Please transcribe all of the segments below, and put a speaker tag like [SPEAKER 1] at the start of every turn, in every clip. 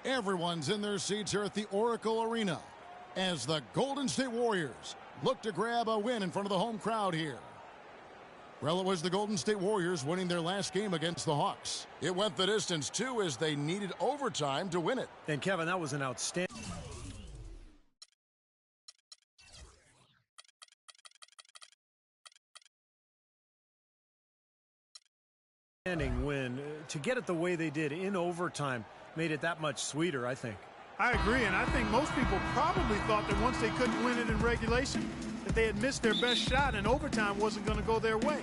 [SPEAKER 1] Everyone's in their seats here at the Oracle Arena as the Golden State Warriors look to grab a win in front of the home crowd here. Well, it was the Golden State Warriors winning their last game against the Hawks. It went the distance, too, as they needed overtime to win it.
[SPEAKER 2] And, Kevin, that was an outstanding win. To get it the way they did in overtime made it that much sweeter, I think.
[SPEAKER 3] I agree, and I think most people probably thought that once they couldn't win it in regulation, that they had missed their best shot and overtime wasn't going to go their way.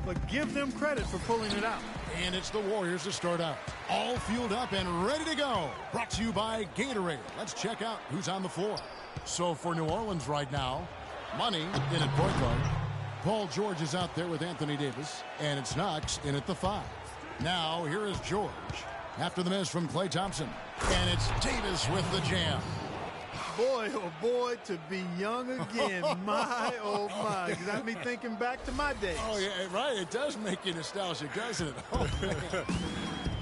[SPEAKER 3] But give them credit for pulling it out.
[SPEAKER 1] And it's the Warriors to start out. All fueled up and ready to go. Brought to you by Gatorade. Let's check out who's on the floor. So for New Orleans right now, Money in at point guard. Paul George is out there with Anthony Davis. And it's Knox in at the 5. Now here is George. After the miss from Klay Thompson. And it's Davis with the jam.
[SPEAKER 3] Boy, oh boy, to be young again. My, oh my. Got me thinking back to my days.
[SPEAKER 1] Oh, yeah, right. It does make you nostalgic, doesn't it? Oh, man.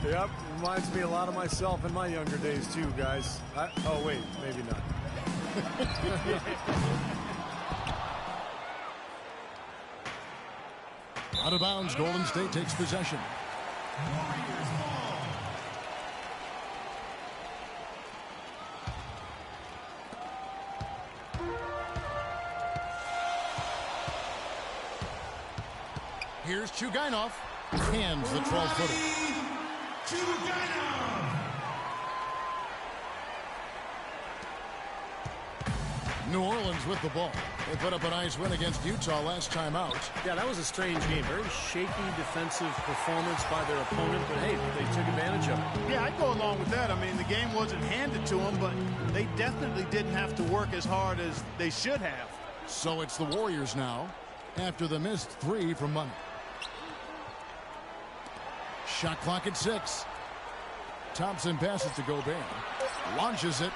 [SPEAKER 2] Yep, reminds me a lot of myself in my younger days, too, guys. Oh, wait, maybe not.
[SPEAKER 1] Out of bounds, Golden State takes possession. Here's Chugainov. Hands the 12-footer. New Orleans with the ball. They put up a nice win against Utah last time out.
[SPEAKER 2] Yeah, that was a strange game. Very shaky defensive performance by their opponent, but hey, they took advantage of it.
[SPEAKER 3] Yeah, I'd go along with that. I mean, the game wasn't handed to them, but they definitely didn't have to work as hard as they should have.
[SPEAKER 1] So it's the Warriors now after the missed 3 from Money. Shot clock at 6. Thompson passes to Gobert. Launches it.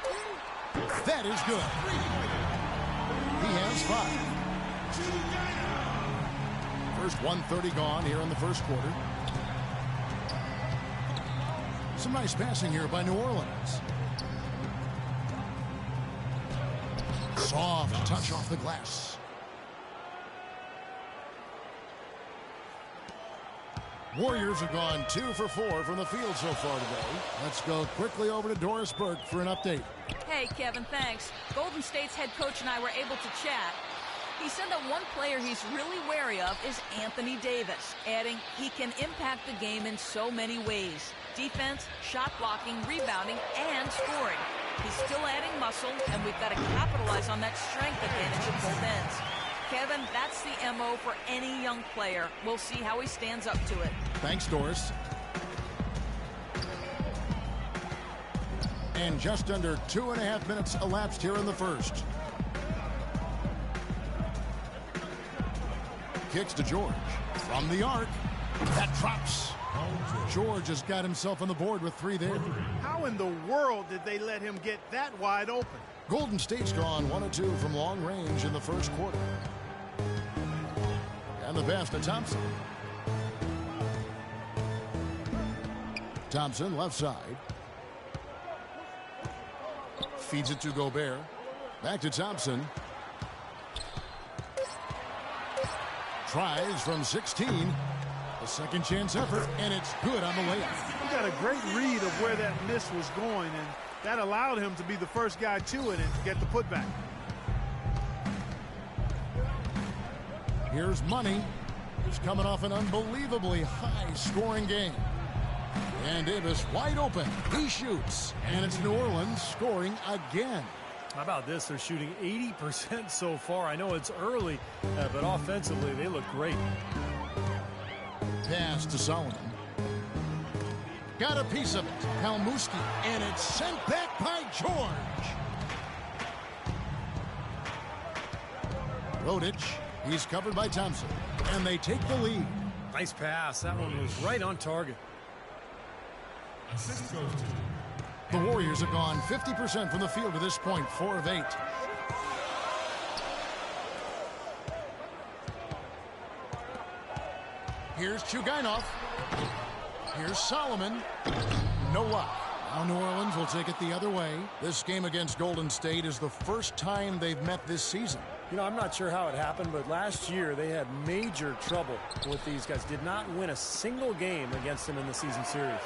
[SPEAKER 1] That is good. He has 5. First 1:30 gone here in the first quarter. Some nice passing here by New Orleans. Soft touch off the glass. Warriors have gone 2 for 4 from the field so far today. Let's go quickly over to Doris Burke for an update.
[SPEAKER 4] Hey, Kevin, thanks. Golden State's head coach and I were able to chat. He said that one player he's really wary of is Anthony Davis, adding he can impact the game in so many ways. Defense, shot blocking, rebounding, and scoring. He's still adding muscle, and we've got to capitalize on that strength advantage at both ends. Kevin, that's the MO for any young player. We'll see how he stands up to it.
[SPEAKER 1] Thanks, Doris. And just under 2.5 minutes elapsed here in the first. Kicks to George. From the arc. That drops. George has got himself on the board with 3 there.
[SPEAKER 3] How in the world did they let him get that wide open?
[SPEAKER 1] Golden State's gone 1 of 2 from long range in the first quarter. And the pass to Thompson. Thompson, left side. Feeds it to Gobert. Back to Thompson. Tries from 16. A second chance effort, and it's good on the layup.
[SPEAKER 3] He got a great read of where that miss was going, and that allowed him to be the first guy to it and get the putback.
[SPEAKER 1] Here's Money. He's coming off an unbelievably high-scoring game. And Davis wide open. He shoots. And it's New Orleans scoring again.
[SPEAKER 2] How about this? They're shooting 80% so far. I know it's early, but offensively, they look great.
[SPEAKER 1] Pass to Solomon. Got a piece of it. Kalmuski. And it's sent back by George. Rodich. He's covered by Thompson. And they take the lead.
[SPEAKER 2] Nice pass. That one was right on target.
[SPEAKER 1] The Warriors have gone 50% from the field to this point, 4 of 8. Here's Chugainov. Here's Solomon. No luck. Now New Orleans will take it the other way. This game against Golden State is the first time they've met this season.
[SPEAKER 2] You know, I'm not sure how it happened, but last year they had major trouble with these guys. Did not win a single game against them in the season series.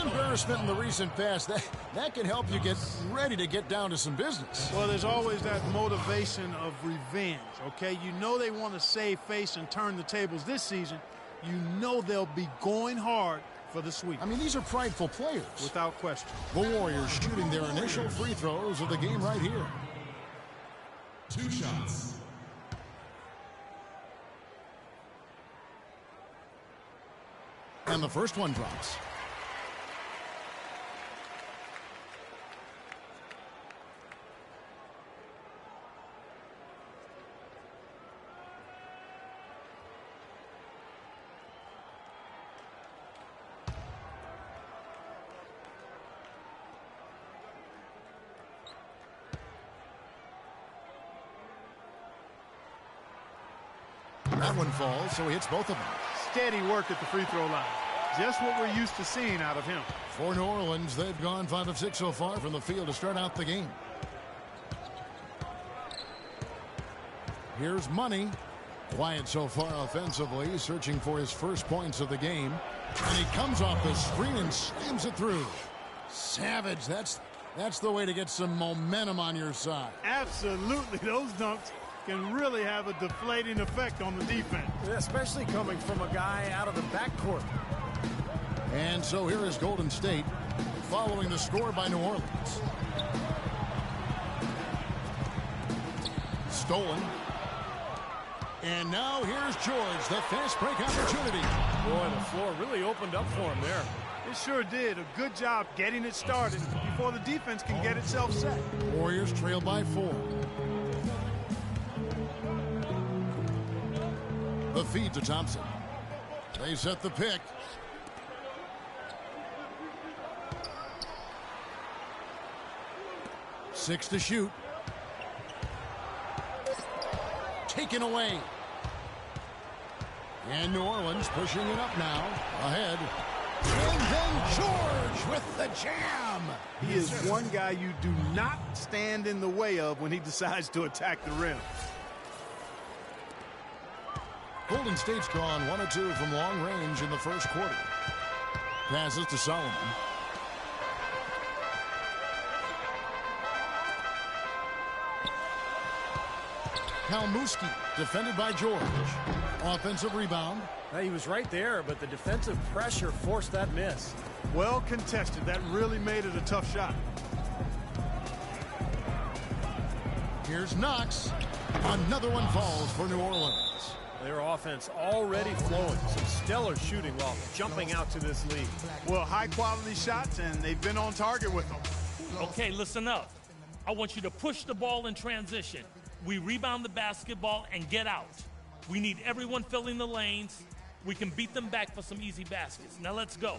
[SPEAKER 1] Embarrassment in the recent past, that can help you get ready to get down to some business.
[SPEAKER 3] Well, there's always that motivation of revenge, okay? You know they want to save face and turn the tables this season. You know they'll be going hard for the sweep.
[SPEAKER 1] I mean, these are prideful players.
[SPEAKER 3] Without question.
[SPEAKER 1] The Warriors shooting their initial free throws of the game right here.
[SPEAKER 5] 2 shots.
[SPEAKER 1] And the first one drops. That one falls, so he hits both of them.
[SPEAKER 3] Steady work at the free throw line. Just what we're used to seeing out of him.
[SPEAKER 1] For New Orleans, they've gone 5 of 6 so far from the field to start out the game. Here's Money. Quiet so far offensively, searching for his first points of the game. And he comes off the screen and slams it through. Savage, that's the way to get some momentum on your side.
[SPEAKER 3] Absolutely. Those dunks can really have a deflating effect on the defense.
[SPEAKER 2] Especially coming from a guy out of the backcourt.
[SPEAKER 1] And so here is Golden State following the score by New Orleans. Stolen. And now here's George, the fast break opportunity.
[SPEAKER 2] Boy, the floor really opened up for him there.
[SPEAKER 3] It sure did. A good job getting it started before the defense can get itself set.
[SPEAKER 1] Warriors trail by 4. The feed to Thompson. They set the pick. Six to shoot. Taken away. And New Orleans pushing it up now. Ahead. And then George with the jam.
[SPEAKER 3] He is one guy you do not stand in the way of when he decides to attack the rim.
[SPEAKER 1] Golden State's gone 1 of 2 from long range in the first quarter. Passes to Solomon. Kalmuski, defended by George. Offensive rebound.
[SPEAKER 2] He was right there, but the defensive pressure forced that miss.
[SPEAKER 3] Well contested. That really made it a tough shot.
[SPEAKER 1] Here's Knox. Another one falls for New Orleans.
[SPEAKER 2] Their offense already flowing. Some stellar shooting while jumping out to this lead.
[SPEAKER 3] Well, high-quality shots, and they've been on target with them.
[SPEAKER 6] Okay, listen up. I want you to push the ball in transition. We rebound the basketball and get out. We need everyone filling the lanes. We can beat them back for some easy baskets. Now let's go.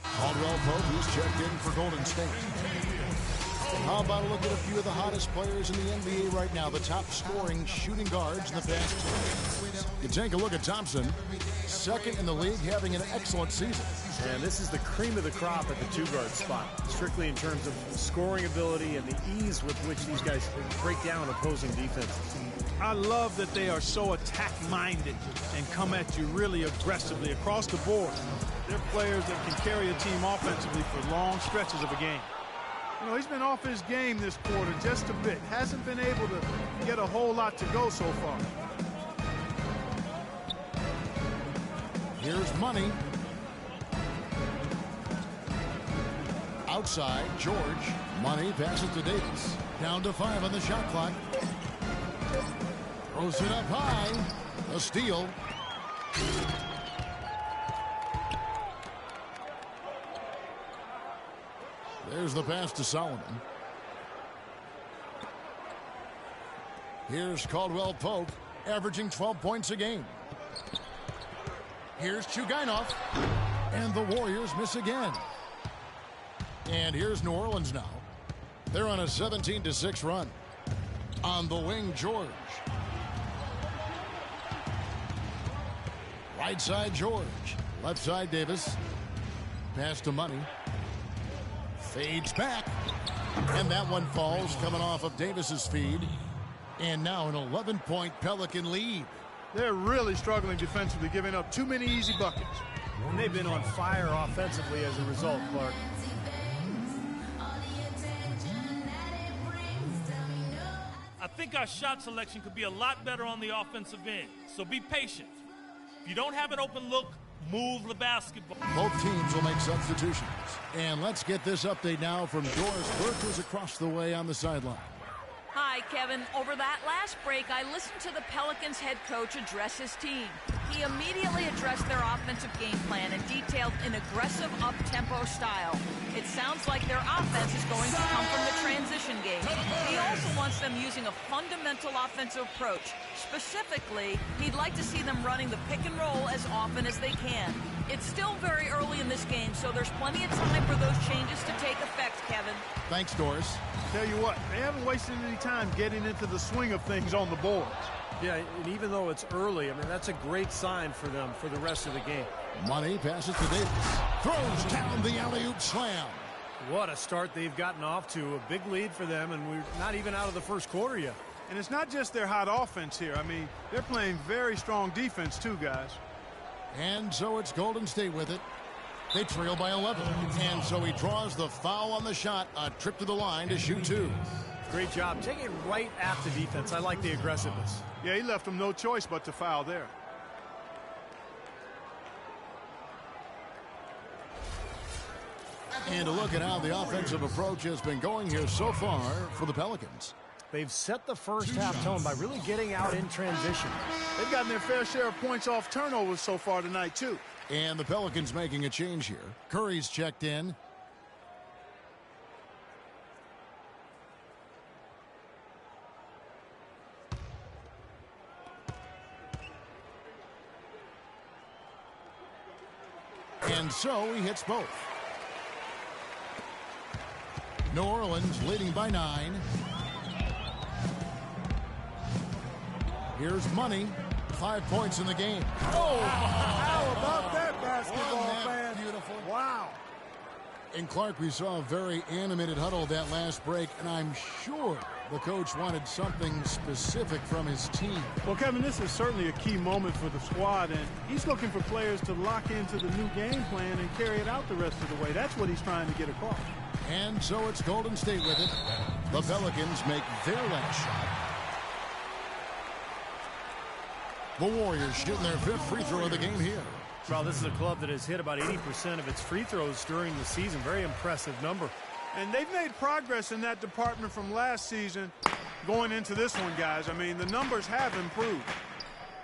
[SPEAKER 1] Caldwell Pope, who's checked in for Golden State. How about a look at a few of the hottest players in the NBA right now, the top scoring shooting guards in the past 2 years. You take a look at Thompson, second in the league, having an excellent season.
[SPEAKER 2] And this is the cream of the crop at the 2-guard spot, strictly in terms of scoring ability and the ease with which these guys break down opposing defenses.
[SPEAKER 3] I love that they are so attack-minded and come at you really aggressively across the board. They're players that can carry a team offensively for long stretches of a game. You know, he's been off his game this quarter just a bit. Hasn't been able to get a whole lot to go so far.
[SPEAKER 1] Here's Money. Outside, George. Money passes to Davis. Down to 5 on the shot clock. Throws it up high. A steal. There's the pass to Solomon. Here's Caldwell Pope, averaging 12 points a game. Here's Chugainov. And the Warriors miss again. And here's New Orleans now. They're on a 17-6 run. On the wing, George. Right side, George. Left side, Davis. Pass to Money. Fades back. And that one falls, coming off of Davis's feed. And now an 11-point Pelican lead.
[SPEAKER 3] They're really struggling defensively, giving up too many easy buckets.
[SPEAKER 2] And they've been on fire offensively as a result, Clark.
[SPEAKER 6] I think our shot selection could be a lot better on the offensive end, so be patient. If you don't have an open look, move the basketball.
[SPEAKER 1] Both teams will make substitutions. And let's get this update now from Doris Burke, who's across the way on the sideline.
[SPEAKER 4] Hi, Kevin. Over that last break, I listened to the Pelicans head coach address his team. He immediately addressed their offensive game plan and detailed an aggressive up-tempo style. It sounds like their offense is going to come from the transition game. He also wants them using a fundamental offensive approach. Specifically, he'd like to see them running the pick and roll as often as they can. It's still very early in this game, so there's plenty of time for those changes to take effect, Kevin.
[SPEAKER 1] Thanks, Doris.
[SPEAKER 3] Tell you what, they haven't wasted any time getting into the swing of things on the boards.
[SPEAKER 2] Yeah, and even though it's early, I mean, that's a great sign for them for the rest of the game.
[SPEAKER 1] Money passes to Davis. Throws down the alley-oop slam.
[SPEAKER 2] What a start they've gotten off to. A big lead for them, and we're not even out of the first quarter yet.
[SPEAKER 3] And it's not just their hot offense here. I mean, they're playing very strong defense too, guys.
[SPEAKER 1] And so it's Golden State with it. They trail by 11. And so he draws the foul on the shot. A trip to the line to shoot two.
[SPEAKER 2] Great job. Take it right at the defense. I like the aggressiveness.
[SPEAKER 3] Yeah, he left them no choice but to foul there.
[SPEAKER 1] And a look at how the offensive approach has been going here so far for the Pelicans.
[SPEAKER 2] They've set the first half tone by really getting out in transition.
[SPEAKER 3] They've gotten their fair share of points off turnovers so far tonight, too.
[SPEAKER 1] And the Pelicans making a change here. Curry's checked in. And so he hits both. New Orleans leading by 9. Here's Money. 5 points in the game.
[SPEAKER 3] Oh, how about that basketball, man?
[SPEAKER 1] Beautiful.
[SPEAKER 3] Wow.
[SPEAKER 1] And Clark, we saw a very animated huddle that last break, and I'm sure the coach wanted something specific from his team.
[SPEAKER 3] Well, Kevin, this is certainly a key moment for the squad, and he's looking for players to lock into the new game plan and carry it out the rest of the way. That's what he's trying to get across.
[SPEAKER 1] And so it's Golden State with it. The Pelicans make their last shot. The Warriors shooting their 5th free throw of the game here.
[SPEAKER 2] Well, this is a club that has hit about 80% of its free throws during the season. Very impressive number.
[SPEAKER 3] And they've made progress in that department from last season going into this one, guys. I mean, the numbers have improved.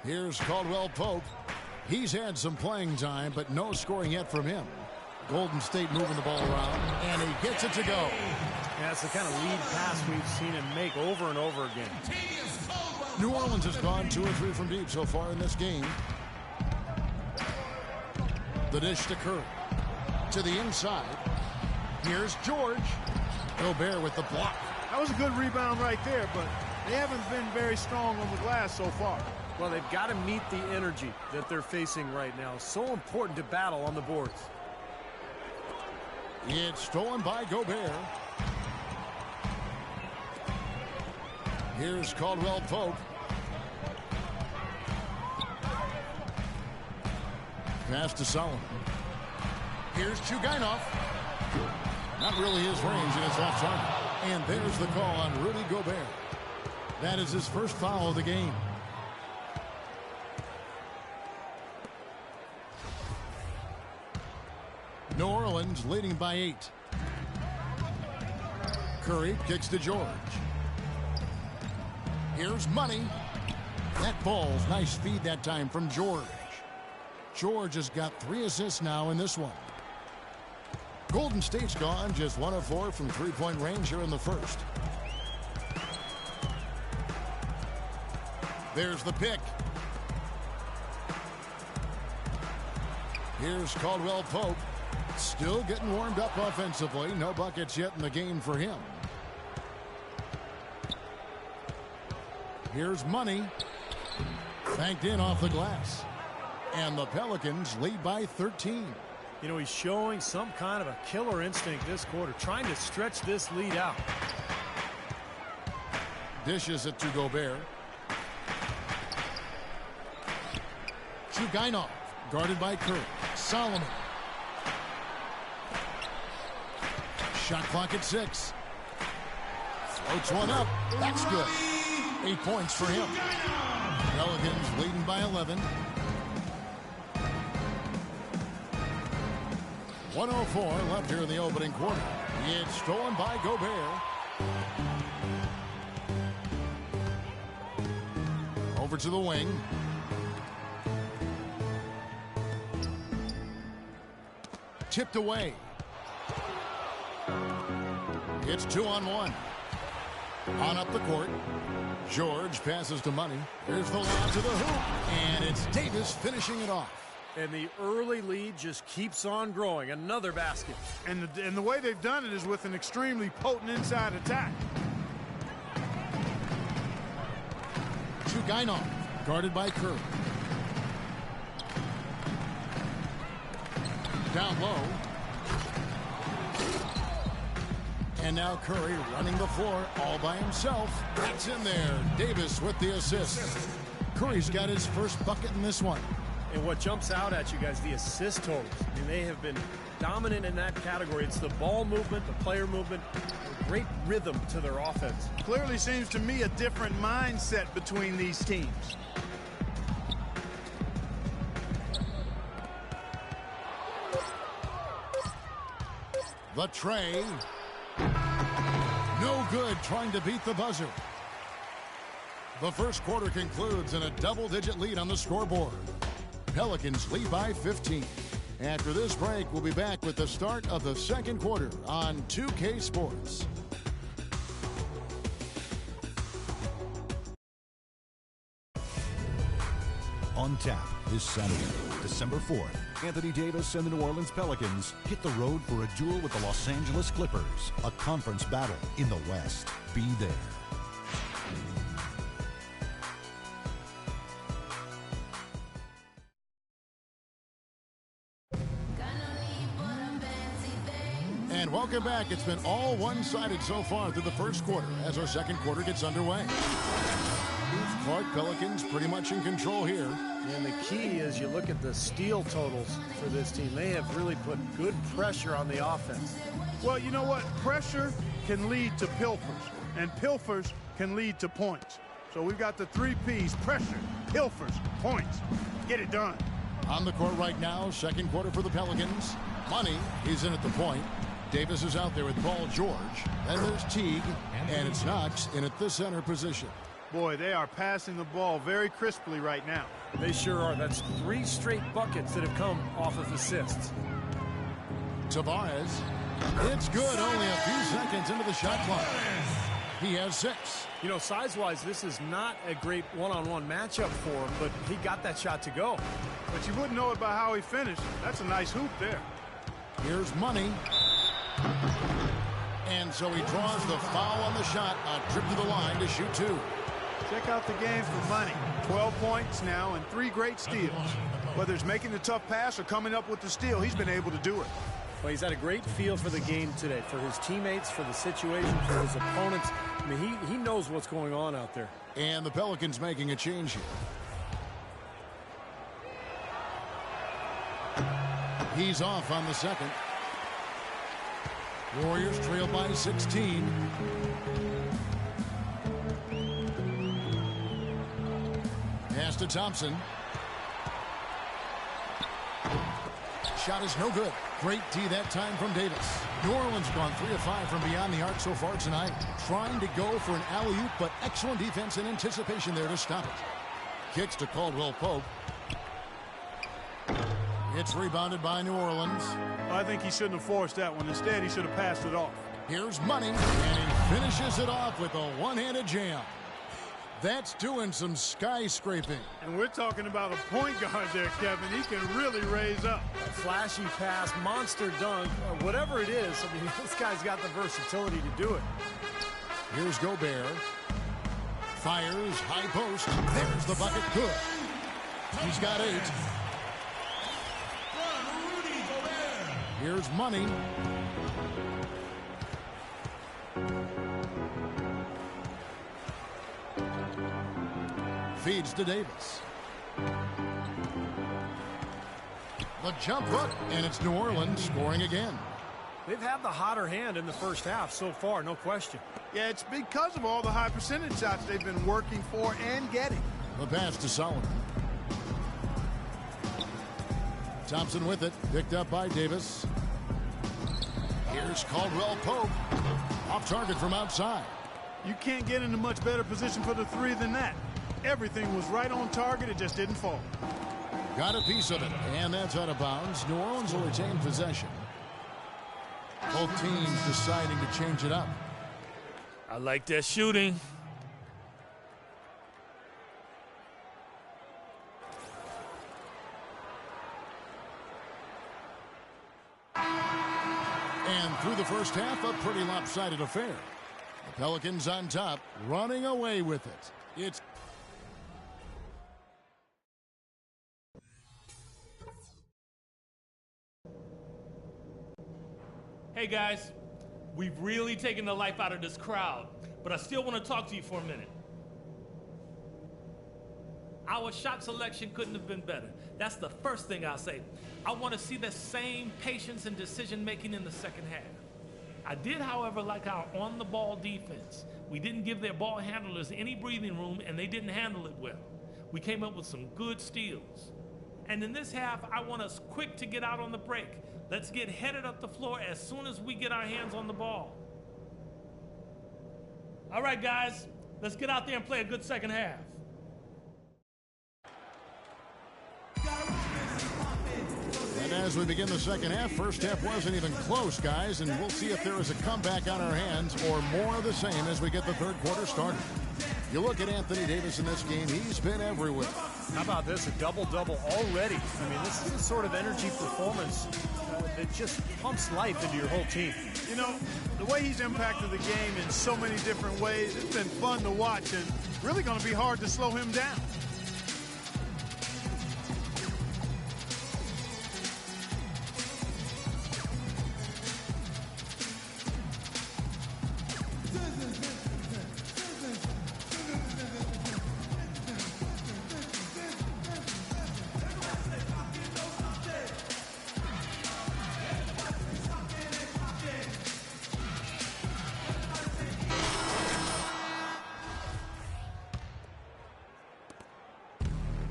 [SPEAKER 1] Here's Caldwell Pope. He's had some playing time, but no scoring yet from him. Golden State moving the ball around, and he gets it to go.
[SPEAKER 2] Yeah, it's the kind of lead pass we've seen him make over and over again.
[SPEAKER 1] New Orleans has gone 2 or 3 from deep so far in this game. The dish to Curry. To the inside. Here's George. Gobert with the block.
[SPEAKER 3] That was a good rebound right there, but they haven't been very strong on the glass so far.
[SPEAKER 2] Well, they've got to meet the energy that they're facing right now. So important to battle on the boards.
[SPEAKER 1] It's stolen by Gobert. Here's Caldwell Pope. Pass to Solomon. Here's Chugainov. Not really his range, and it's off target. And there's the call on Rudy Gobert. That is his first foul of the game. New Orleans leading by 8. Curry kicks to George. Here's Money. That ball's nice feed that time from George. George has got 3 assists now in this one. Golden State's gone just 1 of 4 from three-point range here in the first. There's the pick. Here's Caldwell Pope. Still getting warmed up offensively. No buckets yet in the game for him. Here's Money. Banked in off the glass. And the Pelicans lead by 13.
[SPEAKER 2] You know, he's showing some kind of a killer instinct this quarter, trying to stretch this lead out.
[SPEAKER 1] Dishes it to Gobert. Chugainov, guarded by Curry. Solomon. Shot clock at 6. Floats one up. That's good. 8 points for him. Pelicans leading by 11. 1:04 left here in the opening quarter. It's stolen by Gobert. Over to the wing. Tipped away. It's 2-on-1. On up the court. George passes to Money. Here's the lob to the hoop. And it's Davis finishing it off.
[SPEAKER 2] And the early lead just keeps on growing. Another basket.
[SPEAKER 3] And the way they've done it is with an extremely potent inside attack.
[SPEAKER 1] Chugainov, guarded by Curry. Down low. And now Curry running the floor all by himself. That's in there. Davis with the assist. Curry's got his first bucket in this one.
[SPEAKER 2] And what jumps out at you guys, the assist totals. I mean, they have been dominant in that category. It's the ball movement, the player movement, great rhythm to their offense.
[SPEAKER 3] Clearly seems to me a different mindset between these teams.
[SPEAKER 1] The tray. No good, trying to beat the buzzer. The first quarter concludes in a double-digit lead on the scoreboard. Pelicans lead by 15. After this break, we'll be back with the start of the second quarter on 2K Sports.
[SPEAKER 7] On tap this Saturday, December 4th, Anthony Davis and the New Orleans Pelicans hit the road for a duel with the Los Angeles Clippers, a conference battle in the West. Be there.
[SPEAKER 1] And welcome back. It's been all one-sided so far through the first quarter as our second quarter gets underway. Clark Pelicans pretty much in control here.
[SPEAKER 2] And the key is you look at the steal totals for this team. They have really put good pressure on the offense.
[SPEAKER 3] Well, you know what? Pressure can lead to pilfers, and pilfers can lead to points. So we've got the 3 Ps: pressure, pilfers, points. Get it done.
[SPEAKER 1] On the court right now, second quarter for the Pelicans. Money, he's in at the point. Davis is out there with Paul George. Then there's Teague, and it's Knox in at the center position.
[SPEAKER 3] Boy, they are passing the ball very crisply right now.
[SPEAKER 2] They sure are. That's 3 straight buckets that have come off of assists.
[SPEAKER 1] Tavares. It's good. Only a few seconds into the shot clock. He has 6.
[SPEAKER 2] You know, size-wise, this is not a great one-on-one matchup for him, but he got that shot to go.
[SPEAKER 3] But you wouldn't know it by how he finished. That's a nice hoop there.
[SPEAKER 1] Here's Money. And so he draws the foul on the shot. A trip to the line to shoot 2.
[SPEAKER 3] Check out the game for Money. 12 points now and 3 great steals. Whether it's making the tough pass or coming up with the steal, he's been able to do it.
[SPEAKER 2] Well, he's had a great feel for the game today, for his teammates, for the situation, for his opponents. I mean, he knows what's going on out there.
[SPEAKER 1] And the Pelicans making a change here. He's off on the second. Warriors trail by 16. Pass to Thompson. Shot is no good. Great D that time from Davis. New Orleans gone 3 of 5 from beyond the arc so far tonight. Trying to go for an alley-oop, but excellent defense and anticipation there to stop it. Kicks to Caldwell Pope. It's rebounded by New Orleans.
[SPEAKER 3] I think he shouldn't have forced that one. Instead, he should have passed it off.
[SPEAKER 1] Here's Money, and he finishes it off with a one-handed jam. That's doing some skyscraping.
[SPEAKER 3] And we're talking about a point guard there, Kevin. He can really raise up.
[SPEAKER 2] A flashy pass, monster dunk, whatever it is. I mean, this guy's got the versatility to do it.
[SPEAKER 1] Here's Gobert. Fires, high post. There's the bucket. Good. He's got 8. Here's Money. Feeds to Davis. The jump hook, and it's New Orleans scoring again.
[SPEAKER 2] They've had the hotter hand in the first half so far, no question.
[SPEAKER 3] Yeah, it's because of all the high percentage shots they've been working for and getting.
[SPEAKER 1] The pass to Solomon. Thompson with it, picked up by Davis. Here's Caldwell Pope. Off target from outside.
[SPEAKER 3] You can't get in a much better position for the 3 than that. Everything was right on target, it just didn't fall.
[SPEAKER 1] Got a piece of it, and that's out of bounds. New Orleans will retain possession. Both teams deciding to change it up.
[SPEAKER 6] I like that shooting.
[SPEAKER 1] And through the first half, a pretty lopsided affair. The Pelicans on top, running away with it. It's
[SPEAKER 6] Hey guys, we've really taken the life out of this crowd, but I still want to talk to you for a minute. Our shot selection couldn't have been better. That's the first thing I'll say. I want to see the same patience and decision making in the second half. I did, however, like our on-the-ball defense. We didn't give their ball handlers any breathing room, and they didn't handle it well. We came up with some good steals. And in this half, I want us quick to get out on the break. Let's get headed up the floor as soon as we get our hands on the ball. All right, guys, let's get out there and play a good second half.
[SPEAKER 1] And as we begin the second half, first half wasn't even close, guys, and we'll see if there is a comeback on our hands or more of the same as we get the third quarter started. You look at Anthony Davis in this game, he's been everywhere.
[SPEAKER 2] How about this, a double-double already? I mean, this is the sort of energy performance that just pumps life into your whole team.
[SPEAKER 3] You know, the way he's impacted the game in so many different ways, it's been fun to watch and really going to be hard to slow him down.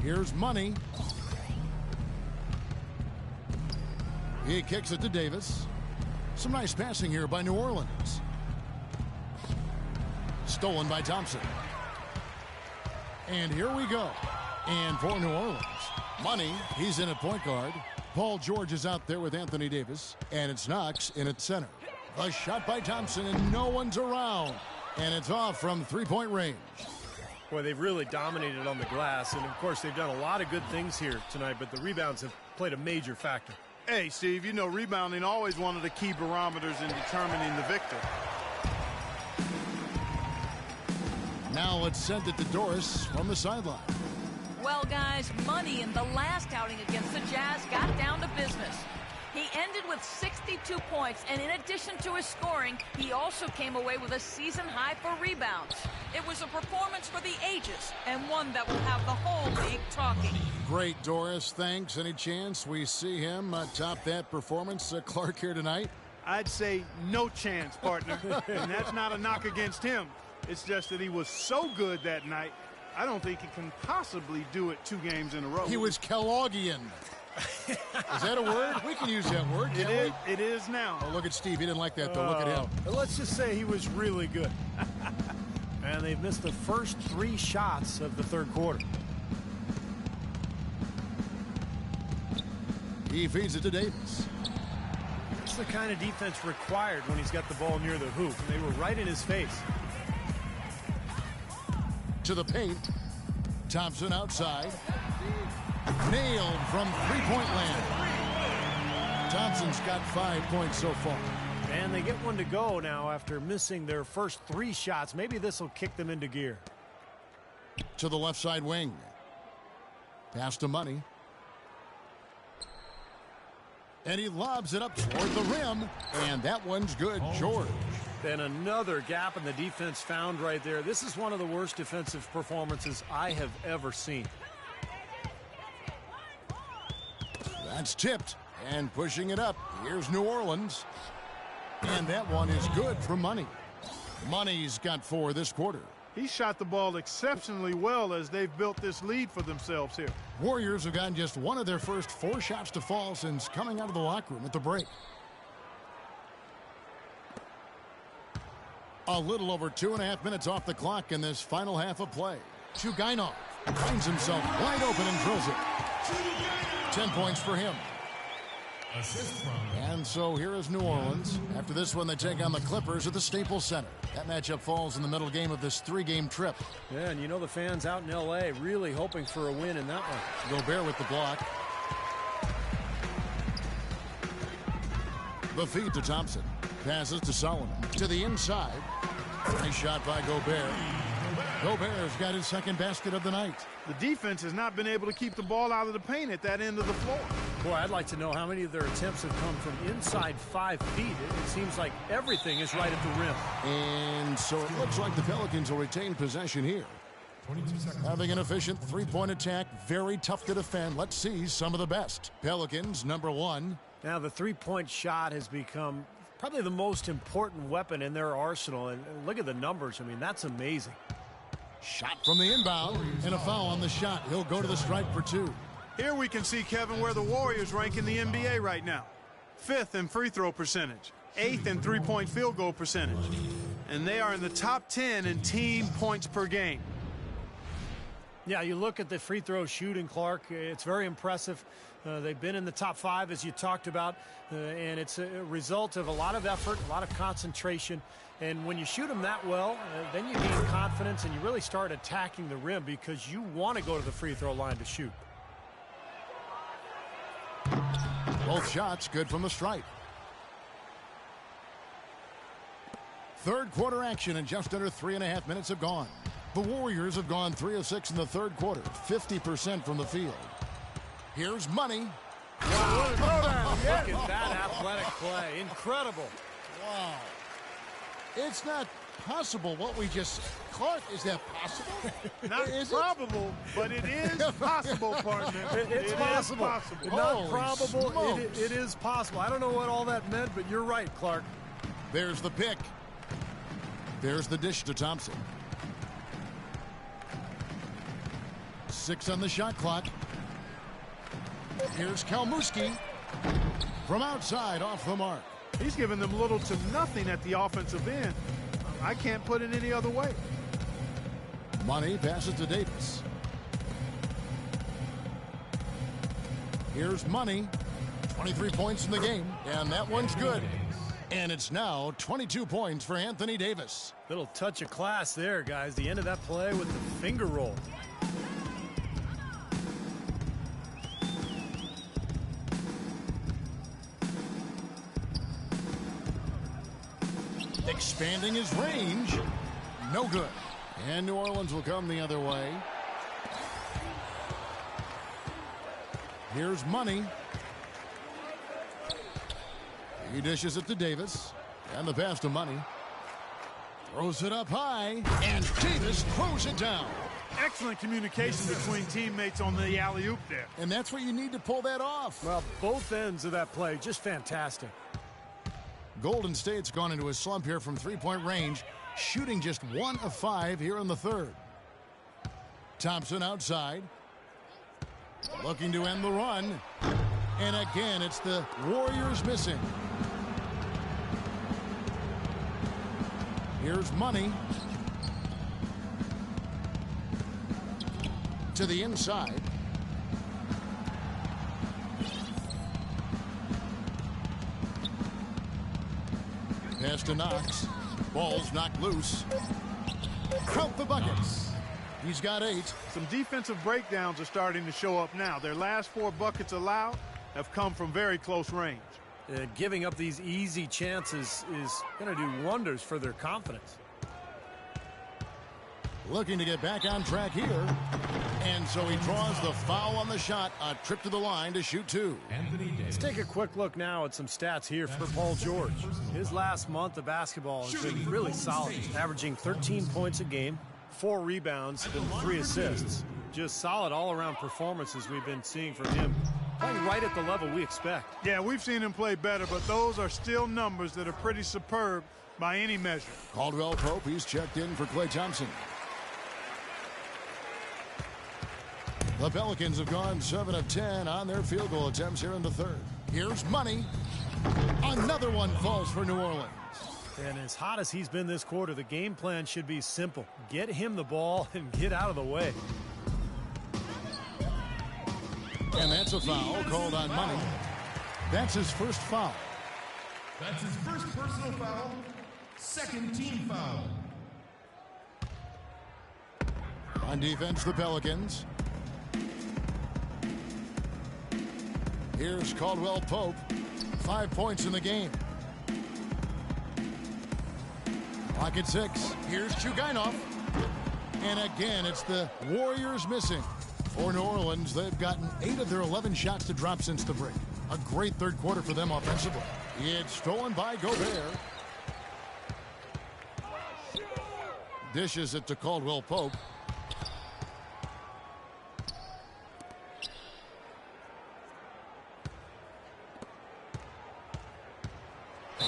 [SPEAKER 1] Here's Money. He kicks it to Davis. Some nice passing here by New Orleans. Stolen by Thompson. And here we go. And for New Orleans, Money, he's in at point guard. Paul George is out there with Anthony Davis. And it's Knox in at center. A shot by Thompson, and no one's around. And it's off from three-point range.
[SPEAKER 2] Boy, they've really dominated on the glass, and of course they've done a lot of good things here tonight, but the rebounds have played a major factor.
[SPEAKER 3] Hey, Steve, you know rebounding always one of the key barometers in determining the victor.
[SPEAKER 1] Now let's send it to Doris from the sideline.
[SPEAKER 4] Well, guys, Money in the last outing against the Jazz got down to business. He ended with 62 points, and in addition to his scoring, he also came away with a season high for rebounds. It was a performance for the ages, and one that will have the whole league talking.
[SPEAKER 1] Great, Doris. Thanks. Any chance we see him top that performance, Clark, here tonight?
[SPEAKER 3] I'd say no chance, partner. And that's not a knock against him. It's just that he was so good that night, I don't think he can possibly do it 2 games in a row.
[SPEAKER 1] He was Kellogghian. Is that a word? We can use that word, can't we?
[SPEAKER 3] It is now.
[SPEAKER 1] Oh, look at Steve. He didn't like that, though. Look at him.
[SPEAKER 2] Let's just say he was really good. And they've missed the first 3 shots of the third quarter.
[SPEAKER 1] He feeds it to Davis.
[SPEAKER 2] It's the kind of defense required when he's got the ball near the hoop. They were right in his face.
[SPEAKER 1] To the paint. Thompson outside. Nailed from three-point land. Thompson's got 5 points so far.
[SPEAKER 2] And they get one to go now after missing their first 3 shots. Maybe this will kick them into gear.
[SPEAKER 1] To the left side wing. Pass to Money. And he lobs it up toward the rim. And that one's good, George.
[SPEAKER 2] And another gap in the defense found right there. This is one of the worst defensive performances I have ever seen.
[SPEAKER 1] That's tipped. And pushing it up. Here's New Orleans. And that one is good for Money. Money's got 4 this quarter.
[SPEAKER 3] He shot the ball exceptionally well as they've built this lead for themselves here.
[SPEAKER 1] Warriors have gotten just one of their first 4 shots to fall since coming out of the locker room at the break. A little over 2.5 minutes off the clock in this final half of play. Chugainov finds himself wide open and drills it. 10 points for him. And so here is New Orleans. After this one, they take on the Clippers at the Staples Center. That matchup falls in the middle game of this 3-game trip.
[SPEAKER 2] Yeah, and you know the fans out in L.A. really hoping for a win in that one.
[SPEAKER 1] Gobert with the block. The feed to Thompson. Passes to Solomon. To the inside. Nice shot by Gobert. Gobert's got his second basket of the night.
[SPEAKER 3] The defense has not been able to keep the ball out of the paint at that end of the floor.
[SPEAKER 2] Boy, I'd like to know how many of their attempts have come from inside 5 feet. It seems like everything is right at the rim.
[SPEAKER 1] And so it looks like the Pelicans will retain possession here.
[SPEAKER 5] 22 seconds.
[SPEAKER 1] Having an efficient 3-point attack, very tough to defend. Let's see some of the best. Pelicans, number 1.
[SPEAKER 2] Now, the 3-point shot has become probably the most important weapon in their arsenal. And look at the numbers. I mean, that's amazing.
[SPEAKER 1] Shot from the inbound, and a foul on the shot. He'll go to the stripe for 2.
[SPEAKER 3] Here we can see, Kevin, where the Warriors rank in the NBA right now. 5th in free throw percentage, 8th in 3-point field goal percentage. And they are in the top 10 in team points per game.
[SPEAKER 2] Yeah, you look at the free throw shooting, Clark. It's very impressive. They've been in the top 5, as you talked about, and it's a result of a lot of effort, a lot of concentration. And when you shoot them that well, then you gain confidence and you really start attacking the rim because you want to go to the free throw line to shoot.
[SPEAKER 1] Both shots good from the stripe. Third quarter action, and just under 3.5 minutes have gone. The Warriors have gone 3 of 6 in the third quarter, 50% from the field. Here's Money.
[SPEAKER 2] Wow. Look at that athletic play. Incredible.
[SPEAKER 1] Wow. It's not possible what we just... Clark, is that possible?
[SPEAKER 3] Not probable, but it is possible, partner.
[SPEAKER 2] It's possible. Not
[SPEAKER 1] Holy
[SPEAKER 2] probable.
[SPEAKER 1] It
[SPEAKER 2] is possible. I don't know what all that meant, but you're right, Clark.
[SPEAKER 1] There's the pick. There's the dish to Thompson. 6 on the shot clock. Here's Kalmuski. From outside, off the mark.
[SPEAKER 3] He's given them little to nothing at the offensive end. I can't put it any other way.
[SPEAKER 1] Money passes to Davis. Here's Money. 23 points in the game, and that one's good. And it's now 22 points for Anthony Davis.
[SPEAKER 2] Little touch of class there, guys. The end of that play with the finger roll.
[SPEAKER 1] Expanding his range. No good. And New Orleans will come the other way. Here's Money. He dishes it to Davis. And the pass to Money. Throws it up high. And Davis throws it down.
[SPEAKER 3] Excellent communication between teammates on the alley-oop there.
[SPEAKER 1] And that's what you need to pull that off.
[SPEAKER 2] Well, both ends of that play, just fantastic.
[SPEAKER 1] Golden State's gone into a slump here from 3-point range, shooting just 1 of 5 here in the third. Thompson outside. Looking to end the run. And again, it's the Warriors missing. Here's Money. To the inside. Pass to Knox. Ball's knocked loose. Count the buckets. He's got 8.
[SPEAKER 3] Some defensive breakdowns are starting to show up now. Their last 4 buckets allowed have come from very close range.
[SPEAKER 2] Giving up these easy chances is going to do wonders for their confidence.
[SPEAKER 1] looking to get back on track here. And so he draws the foul on the shot. A trip to the line to shoot two.
[SPEAKER 2] Let's take a quick look now at some stats here for Paul George. His last month of basketball has been really solid, averaging 13 points a game, 4 rebounds, and 3 assists. Just solid all-around performances we've been seeing from him. Playing right at the level we expect.
[SPEAKER 3] Yeah, we've seen him play better, but those are still numbers that are pretty superb by any measure.
[SPEAKER 1] Caldwell Pope, he's checked in for Klay Thompson. The Pelicans have gone 7 of 10 on their field goal attempts here in the third. Here's Money. Another one falls for New Orleans.
[SPEAKER 2] And as hot as he's been this quarter, the game plan should be simple. Get him the ball and get out of the way.
[SPEAKER 1] And that's a foul called on Money. That's his first foul.
[SPEAKER 5] That's his first personal foul. Second team foul.
[SPEAKER 1] On defense, the Pelicans. Here's Caldwell Pope. 5 points in the game. Clock at 6. Here's Chugainov. And again, it's the Warriors missing. For New Orleans, they've gotten 8 of their 11 shots to drop since the break. A great third quarter for them offensively. It's stolen by Gobert. Dishes it to Caldwell Pope.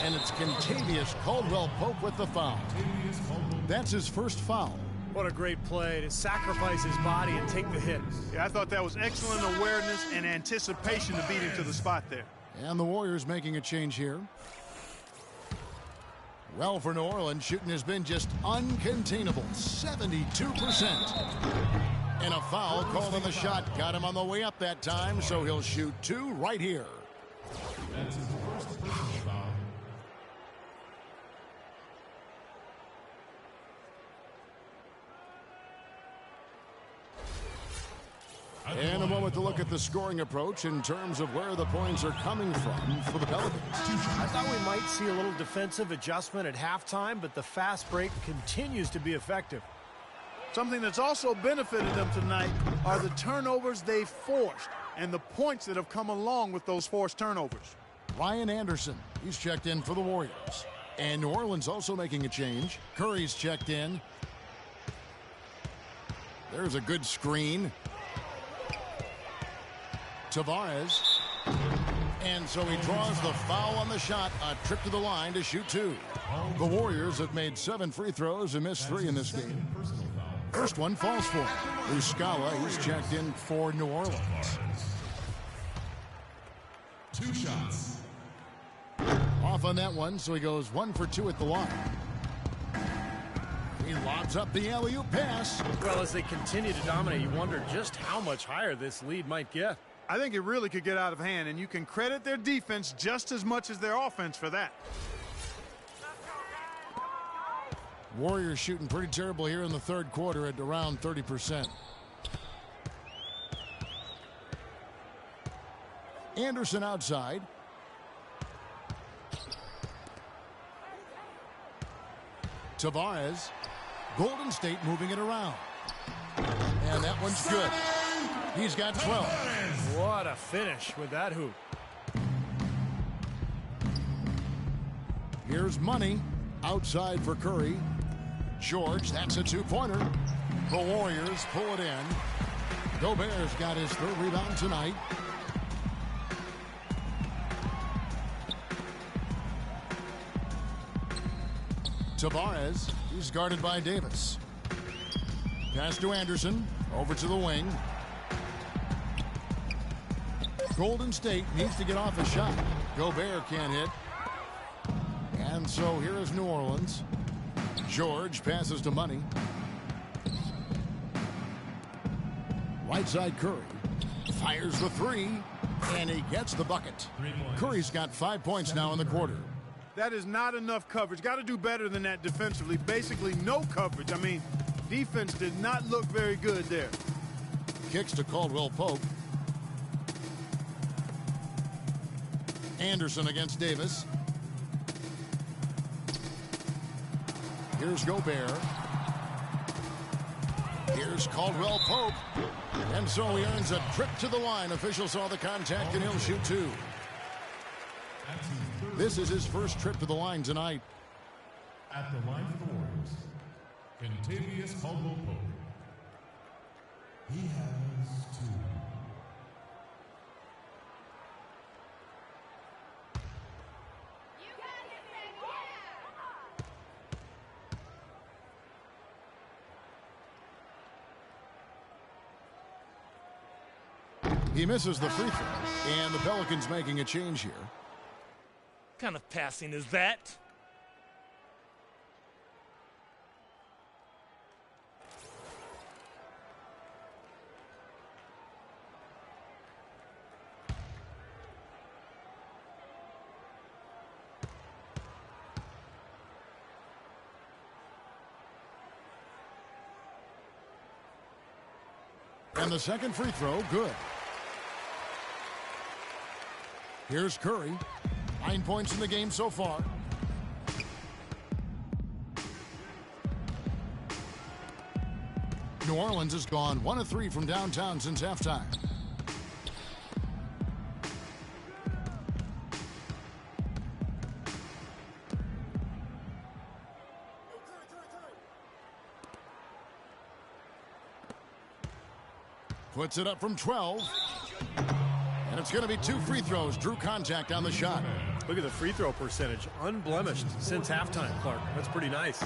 [SPEAKER 1] And it's Contavious Caldwell Pope with the foul. That's his first foul.
[SPEAKER 2] What a great play to sacrifice his body and take the hit.
[SPEAKER 3] Yeah, I thought that was excellent awareness and anticipation to beat him to the spot there.
[SPEAKER 1] And the Warriors making a change here. Well, for New Orleans, shooting has been just uncontainable. 72%. And a foul called on the shot. Got him on the way up that time, so he'll shoot 2 right here.
[SPEAKER 5] That's his first personal foul.
[SPEAKER 1] And a moment to look at the scoring approach in terms of where the points are coming from for the Pelicans.
[SPEAKER 2] I thought we might see a little defensive adjustment at halftime, but the fast break continues to be effective.
[SPEAKER 3] Something that's also benefited them tonight are the turnovers they've forced and the points that have come along with those forced turnovers.
[SPEAKER 1] Ryan Anderson, he's checked in for the Warriors. And New Orleans also making a change. Curry's checked in. There's a good screen. Tavares. And so he draws the foul on the shot. A trip to the line to shoot 2. The Warriors have made 7 free throws and missed 3 in this game. First one falls for him. Muscala, he's checked in for New Orleans.
[SPEAKER 5] 2 shots.
[SPEAKER 1] Off on that one, so he goes 1 for 2 at the line. He lobs up the alley-oop pass.
[SPEAKER 2] Well, as they continue to dominate, you wonder just how much higher this lead might get.
[SPEAKER 3] I think it really could get out of hand, and you can credit their defense just as much as their offense for that.
[SPEAKER 1] Warriors shooting pretty terrible here in the third quarter at around 30%. Anderson outside. Tavares. Golden State moving it around. And that one's good. He's got 12.
[SPEAKER 2] What a finish with that hoop.
[SPEAKER 1] Here's Money. Outside for Curry. George, that's a 2-pointer. The Warriors pull it in. Gobert's got his 3rd rebound tonight. Tavares, he's guarded by Davis. Pass to Anderson, over to the wing. Golden State needs to get off a shot. Gobert can't hit. And so here is New Orleans. George passes to Money. Right side Curry. Fires the 3. And he gets the bucket. Curry's got 5 points now in the quarter.
[SPEAKER 3] That is not enough coverage. Got to do better than that defensively. Basically no coverage. I mean, defense did not look very good there.
[SPEAKER 1] Kicks to Caldwell Pope. Anderson against Davis. Here's Gobert. Here's Caldwell Pope. And so he earns a trip to the line. Officials saw the contact, and he'll shoot two. This is his first trip to the line tonight.
[SPEAKER 5] At the line for the Warriors, Kentavious Caldwell Pope. He has 2.
[SPEAKER 1] He misses the free throw, and the Pelicans making a change here.
[SPEAKER 6] What kind of passing is that?
[SPEAKER 1] And the second free throw, good. Here's Curry. 9 points in the game so far. New Orleans has gone 1 of 3 from downtown since halftime. Puts it up from 12. And it's going to be 2 free throws. Drew contact on the shot.
[SPEAKER 2] Look at the free throw percentage. Unblemished since halftime, Clark. That's pretty nice.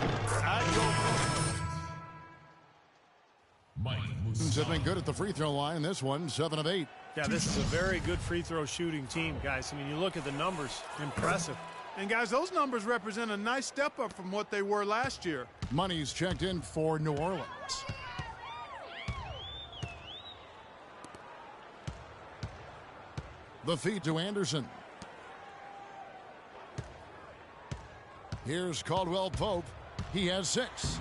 [SPEAKER 1] Have been good at the free throw line. This one, 7 of 8.
[SPEAKER 2] Yeah, this is a very good free throw shooting team, guys. I mean, you look at the numbers. Impressive.
[SPEAKER 3] And, guys, those numbers represent a nice step up from what they were last year.
[SPEAKER 1] Money's checked in for New Orleans. The feed to Anderson. Here's Caldwell Pope. He has 6.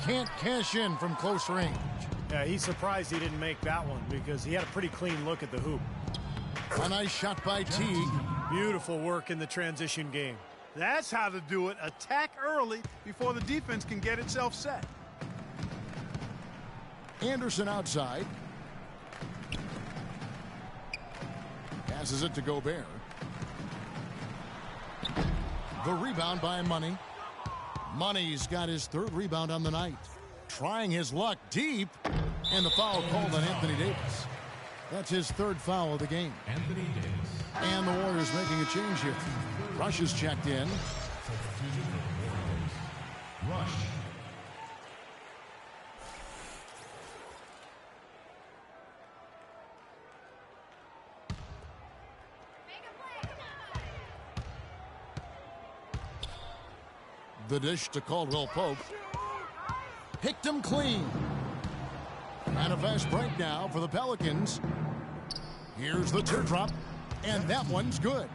[SPEAKER 1] Can't cash in from close range.
[SPEAKER 2] Yeah, he's surprised he didn't make that one because he had a pretty clean look at the hoop.
[SPEAKER 1] A nice shot by Teague.
[SPEAKER 2] Beautiful work in the transition game.
[SPEAKER 3] That's how to do it. Attack early before the defense can get itself set.
[SPEAKER 1] Anderson outside. Passes it to Gobert. The rebound by Money. Money's got his 3rd rebound on the night. Trying his luck deep. And the foul called on Anthony Davis. That's his 3rd foul of the game.
[SPEAKER 5] Anthony Davis.
[SPEAKER 1] And the Warriors making a change here. Rush is checked in.
[SPEAKER 5] Rush.
[SPEAKER 1] The dish to Caldwell Pope. Picked him clean. And a fast break now for the Pelicans. Here's the teardrop. And that one's good.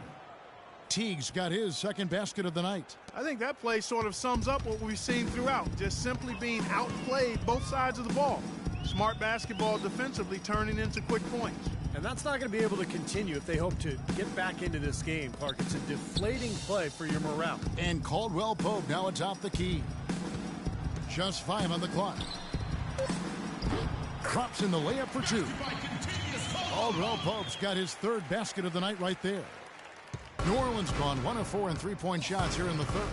[SPEAKER 1] Teague's got his 2nd basket of the night.
[SPEAKER 3] I think that play sort of sums up what we've seen throughout. Just simply being outplayed both sides of the ball. Smart basketball defensively turning into quick points.
[SPEAKER 2] And that's not going to be able to continue if they hope to get back into this game, Clark. It's a deflating play for your morale.
[SPEAKER 1] And Caldwell Pope now atop the key. Just 5 on the clock. Drops in the layup for 2. Caldwell Pope's got his 3rd basket of the night right there. New Orleans gone 1 of 4 in 3-point shots here in the 3rd.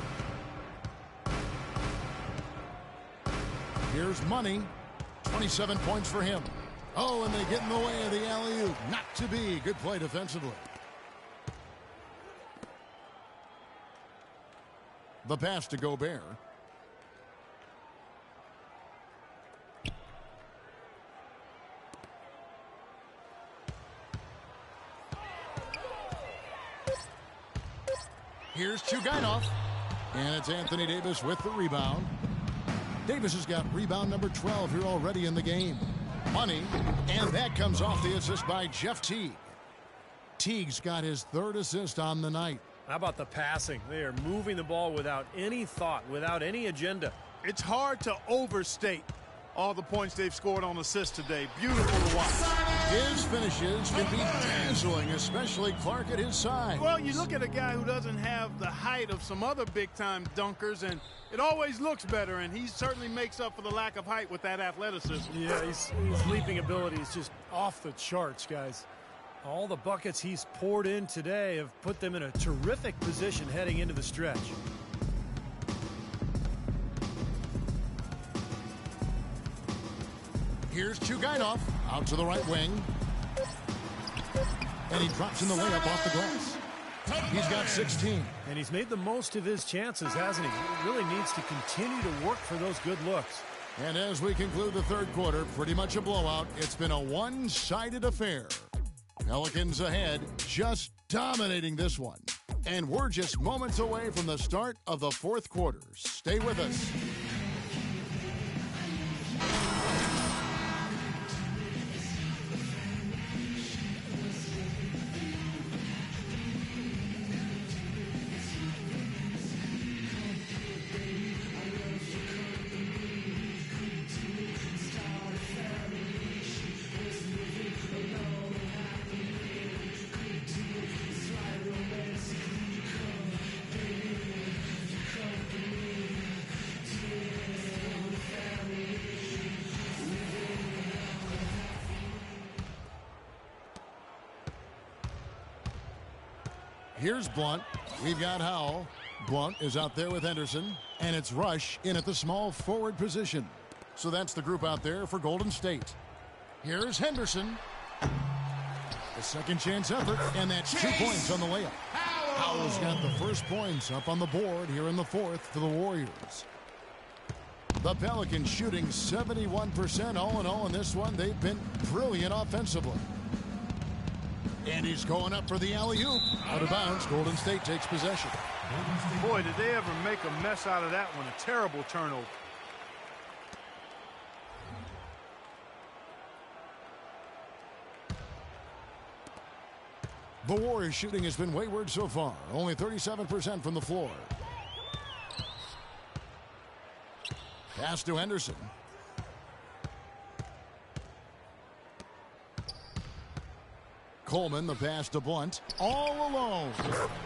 [SPEAKER 1] Here's Money. 27 points for him. Oh, and they get in the way of the alley-oop. Not to be. Good play defensively. The pass to Gobert. Here's Chugainov. And it's Anthony Davis with the rebound. Davis has got rebound number 12 here already in the game. Money, and that comes off the assist by Jeff Teague. Teague's got his 3rd assist on the night.
[SPEAKER 2] How about the passing? They are moving the ball without any thought, without any agenda.
[SPEAKER 3] It's hard to overstate all the points they've scored on assists today. Beautiful to watch.
[SPEAKER 1] His finishes can be dazzling, especially Clark at his size.
[SPEAKER 3] Well, you look at a guy who doesn't have the height of some other big-time dunkers, and it always looks better, and he certainly makes up for the lack of height with that athleticism.
[SPEAKER 2] Yeah, his leaping ability is just off the charts, guys. All the buckets he's poured in today have put them in a terrific position heading into the stretch.
[SPEAKER 1] Here's Chugainov out to the right wing. And he drops in the layup off the glass. He's got 16.
[SPEAKER 2] And he's made the most of his chances, hasn't he? He really needs to continue to work for those good looks.
[SPEAKER 1] And as we conclude the third quarter, pretty much a blowout. It's been a one-sided affair. Pelicans ahead, just dominating this one. And we're just moments away from the start of the fourth quarter. Stay with us. Here's Blunt. We've got Howell. Blunt is out there with Henderson. And it's Rush in at the small forward position. So that's the group out there for Golden State. Here's Henderson. A second chance effort. And that's 2 points on the layup. Howell's got the first points up on the board here in the fourth for the Warriors. The Pelicans shooting 71% all in all in this one. They've been brilliant offensively. And he's going up for the alley-oop. Out of bounds. Golden State takes possession.
[SPEAKER 3] Boy, did they ever make a mess out of that one. A terrible turnover.
[SPEAKER 1] The Warriors shooting has been wayward so far. Only 37% from the floor. Pass to Henderson. Coleman, the pass to Blunt. All alone.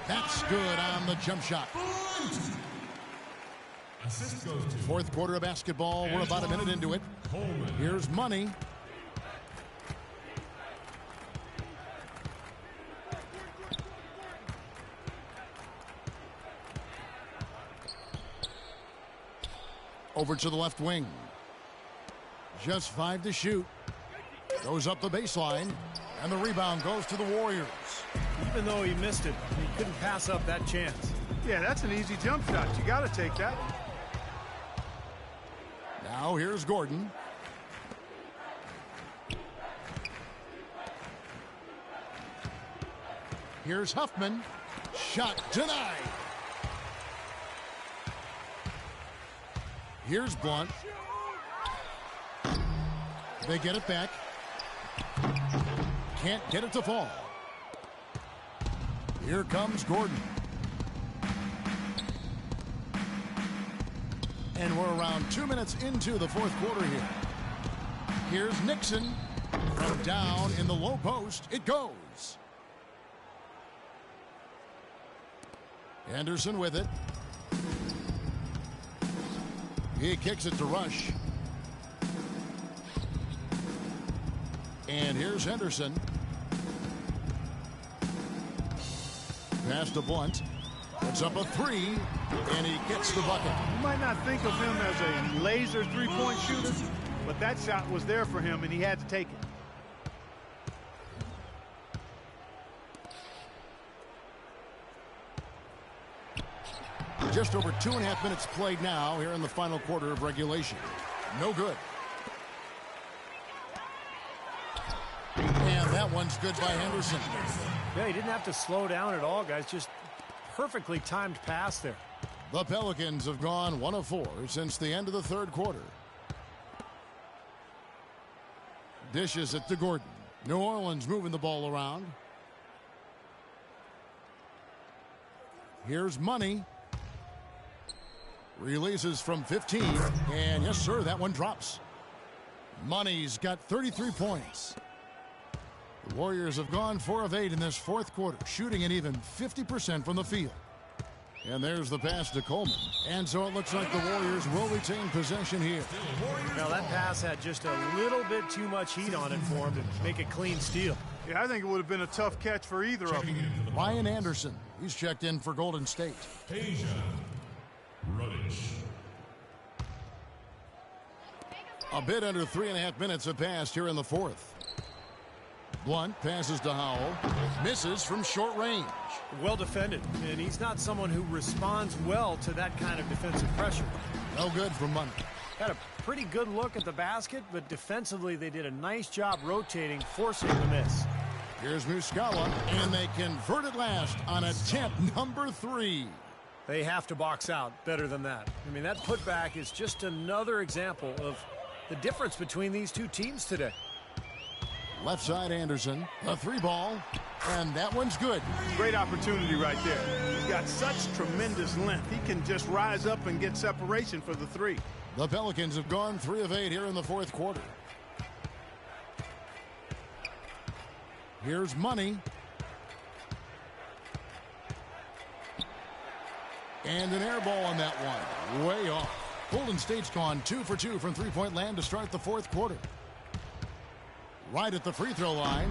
[SPEAKER 1] That's good on the jump shot.
[SPEAKER 5] Assist goes to
[SPEAKER 1] Fourth quarter of basketball. We're about a minute into it.
[SPEAKER 5] Coleman.
[SPEAKER 1] Here's Money. Over to the left wing. Just 5 to shoot. Goes up the baseline. And the rebound goes to the Warriors.
[SPEAKER 2] Even though he missed it, he couldn't pass up that chance.
[SPEAKER 3] Yeah, that's an easy jump shot. You got to take that.
[SPEAKER 1] Now here's Gordon. Here's Huffman. Shot denied. Here's Blunt. They get it back. Can't get it to fall. Here comes Gordon. And we're around 2 minutes into the fourth quarter here. Here's Nixon. From down in the low post, it goes. Anderson with it. He kicks it to Rush. And here's Henderson. Pass to Blunt. Puts up a three, and he gets the bucket.
[SPEAKER 3] You might not think of him as a laser three-point shooter, but that shot was there for him, and he had to take
[SPEAKER 1] it. Just over 2.5 minutes played now here in the final quarter of regulation. No good. And that one's good by Henderson.
[SPEAKER 2] Yeah, he didn't have to slow down at all, guys. Just perfectly timed pass there.
[SPEAKER 1] The Pelicans have gone 1 of 4 since the end of the third quarter. Dishes it to Gordon. New Orleans moving the ball around. Here's Money. Releases from 15. And yes, sir, that one drops. Money's got 33 points. Warriors have gone 4 of 8 in this fourth quarter, shooting an even 50% from the field. And there's the pass to Coleman. And so it looks like the Warriors will retain possession here.
[SPEAKER 2] Now that pass had just a little bit too much heat on it for him to make a clean steal.
[SPEAKER 3] Yeah, I think it would have been a tough catch for either of them.
[SPEAKER 1] Ryan Anderson, he's checked in for Golden State.
[SPEAKER 5] Asia Ruddish.
[SPEAKER 1] A bit under 3.5 minutes have passed here in the fourth. Blunt passes to Howell. Misses from short range.
[SPEAKER 2] Well defended, and he's not someone who responds well to that kind of defensive pressure.
[SPEAKER 1] No good from Money.
[SPEAKER 2] Had a pretty good look at the basket, but defensively they did a nice job rotating, forcing the miss.
[SPEAKER 1] Here's Muscala, and they convert it last on attempt number 3.
[SPEAKER 2] They have to box out better than that. I mean, that putback is just another example of the difference between these two teams today.
[SPEAKER 1] Left side Anderson, a 3 ball, and that one's good.
[SPEAKER 3] Great opportunity right there. He's got such tremendous length. He can just rise up and get separation for the 3.
[SPEAKER 1] The Pelicans have gone 3 of 8 here in the fourth quarter. Here's Money. And an air ball on that one. Way off. Golden State's gone 2 for 2 from three-point land to start the fourth quarter. Right at the free throw line.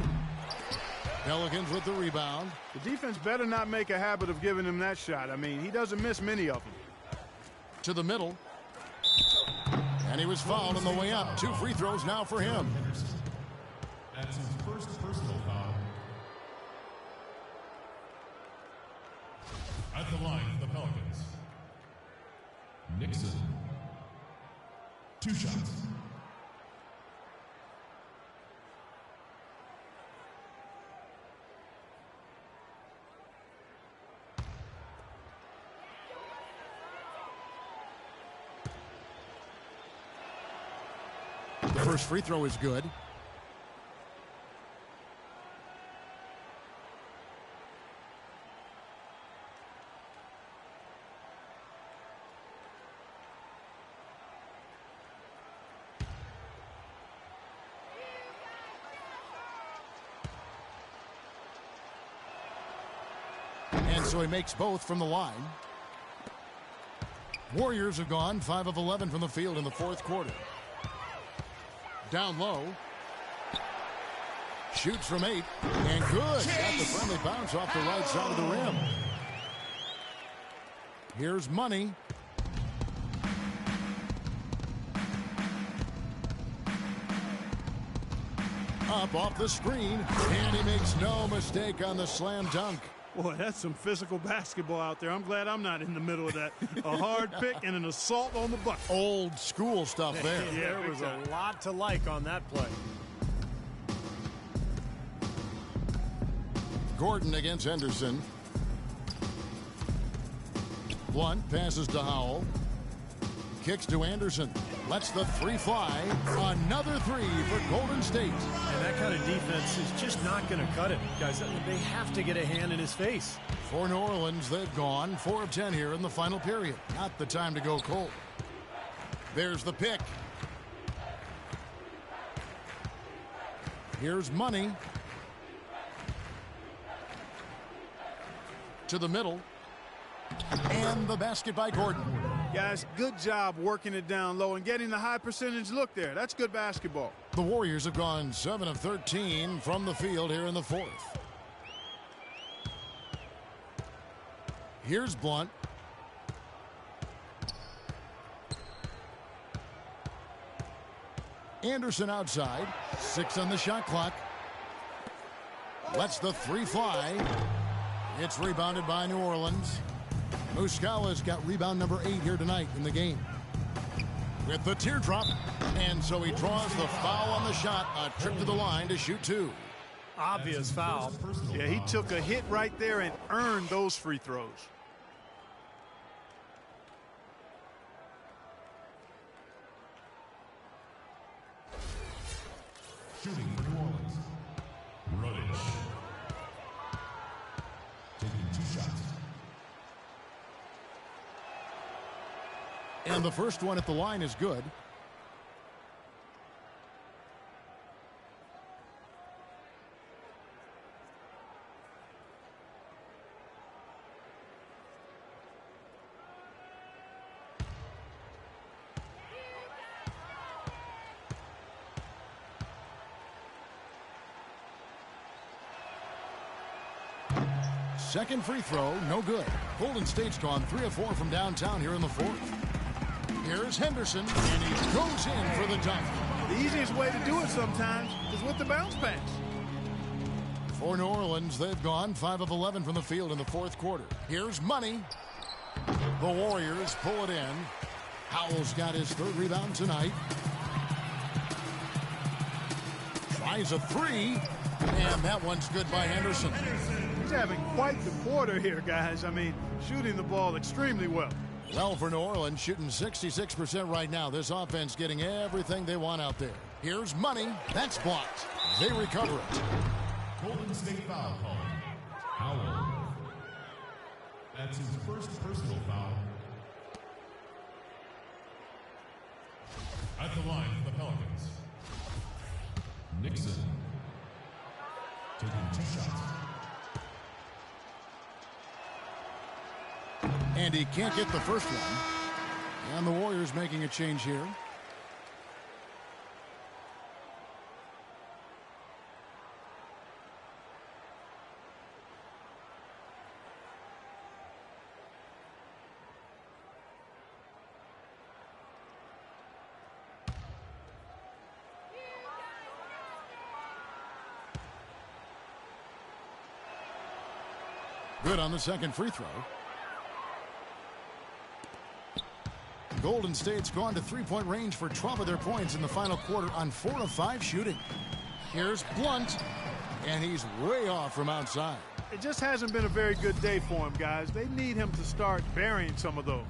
[SPEAKER 1] Pelicans with the rebound.
[SPEAKER 3] The defense better not make a habit of giving him that shot. I mean, he doesn't miss many of them.
[SPEAKER 1] To the middle. And he was fouled on the way up. 2 free throws now for him.
[SPEAKER 5] That's his first personal foul. At the line for the Pelicans, Nixon. 2 shots.
[SPEAKER 1] The first free throw is good. And so he makes both from the line. Warriors have gone 5 of 11 from the field in the fourth quarter. Down low. Shoots from 8. And good. Got the friendly bounce off the right side of the rim. Here's Money. Up off the screen. And he makes no mistake on the slam dunk.
[SPEAKER 3] Boy, that's some physical basketball out there. I'm glad I'm not in the middle of that. A hard pick and an assault on the bucket.
[SPEAKER 1] Old school stuff there.
[SPEAKER 2] Yeah, there was a lot to like on that play.
[SPEAKER 1] Gordon against Henderson. Blunt passes to Howell. Kicks to Anderson. Lets the 3 fly. Another 3 for Golden State.
[SPEAKER 2] And that kind of defense is just not going to cut it, guys. They have to get a hand in his face.
[SPEAKER 1] For New Orleans, they've gone 4 of 10 here in the final period. Not the time to go cold. There's the pick. Here's Money. To the middle. And the basket by Gordon.
[SPEAKER 3] Guys, good job working it down low and getting the high percentage look there. That's good basketball.
[SPEAKER 1] The Warriors have gone 7 of 13 from the field here in the fourth. Here's Blunt. Anderson outside. 6 on the shot clock. Lets the 3 fly. It's rebounded by New Orleans. Muscala's got rebound number 8 here tonight in the game. With the teardrop. And so he draws the foul on the shot. A trip to the line to shoot 2.
[SPEAKER 2] Obvious foul.
[SPEAKER 3] Yeah, he took a hit right there and earned those free throws.
[SPEAKER 5] Shooting for New Orleans, Ruddish. Taking 2 shots.
[SPEAKER 1] And the first one at the line is good. Second free throw, no good. Golden State's gone 3 of 4 from downtown here in the fourth. Here's Henderson, and he goes in for the dunk.
[SPEAKER 3] The easiest way to do it sometimes is with the bounce pass.
[SPEAKER 1] For New Orleans, they've gone 5 of 11 from the field in the fourth quarter. Here's Money. The Warriors pull it in. Howell's got his third rebound tonight. Tries a three, and that one's good by Henderson.
[SPEAKER 3] He's having quite the quarter here, guys. I mean, shooting the ball extremely well.
[SPEAKER 1] Well, for New Orleans, shooting 66% right now. This offense getting everything they want out there. Here's Money. That's blocked. They recover it.
[SPEAKER 5] Golden State foul call. Howell. That's his first personal foul. At the line for the Pelicans. Nixon. Taking 2 shots.
[SPEAKER 1] And he can't get the first one. And the Warriors making a change here. Good on the second free throw. Golden State's gone to three-point range for 12 of their points in the final quarter on 4 of 5 shooting. Here's Blunt, and he's way off from outside.
[SPEAKER 3] It just hasn't been a very good day for him, guys. They need him to start burying some of those.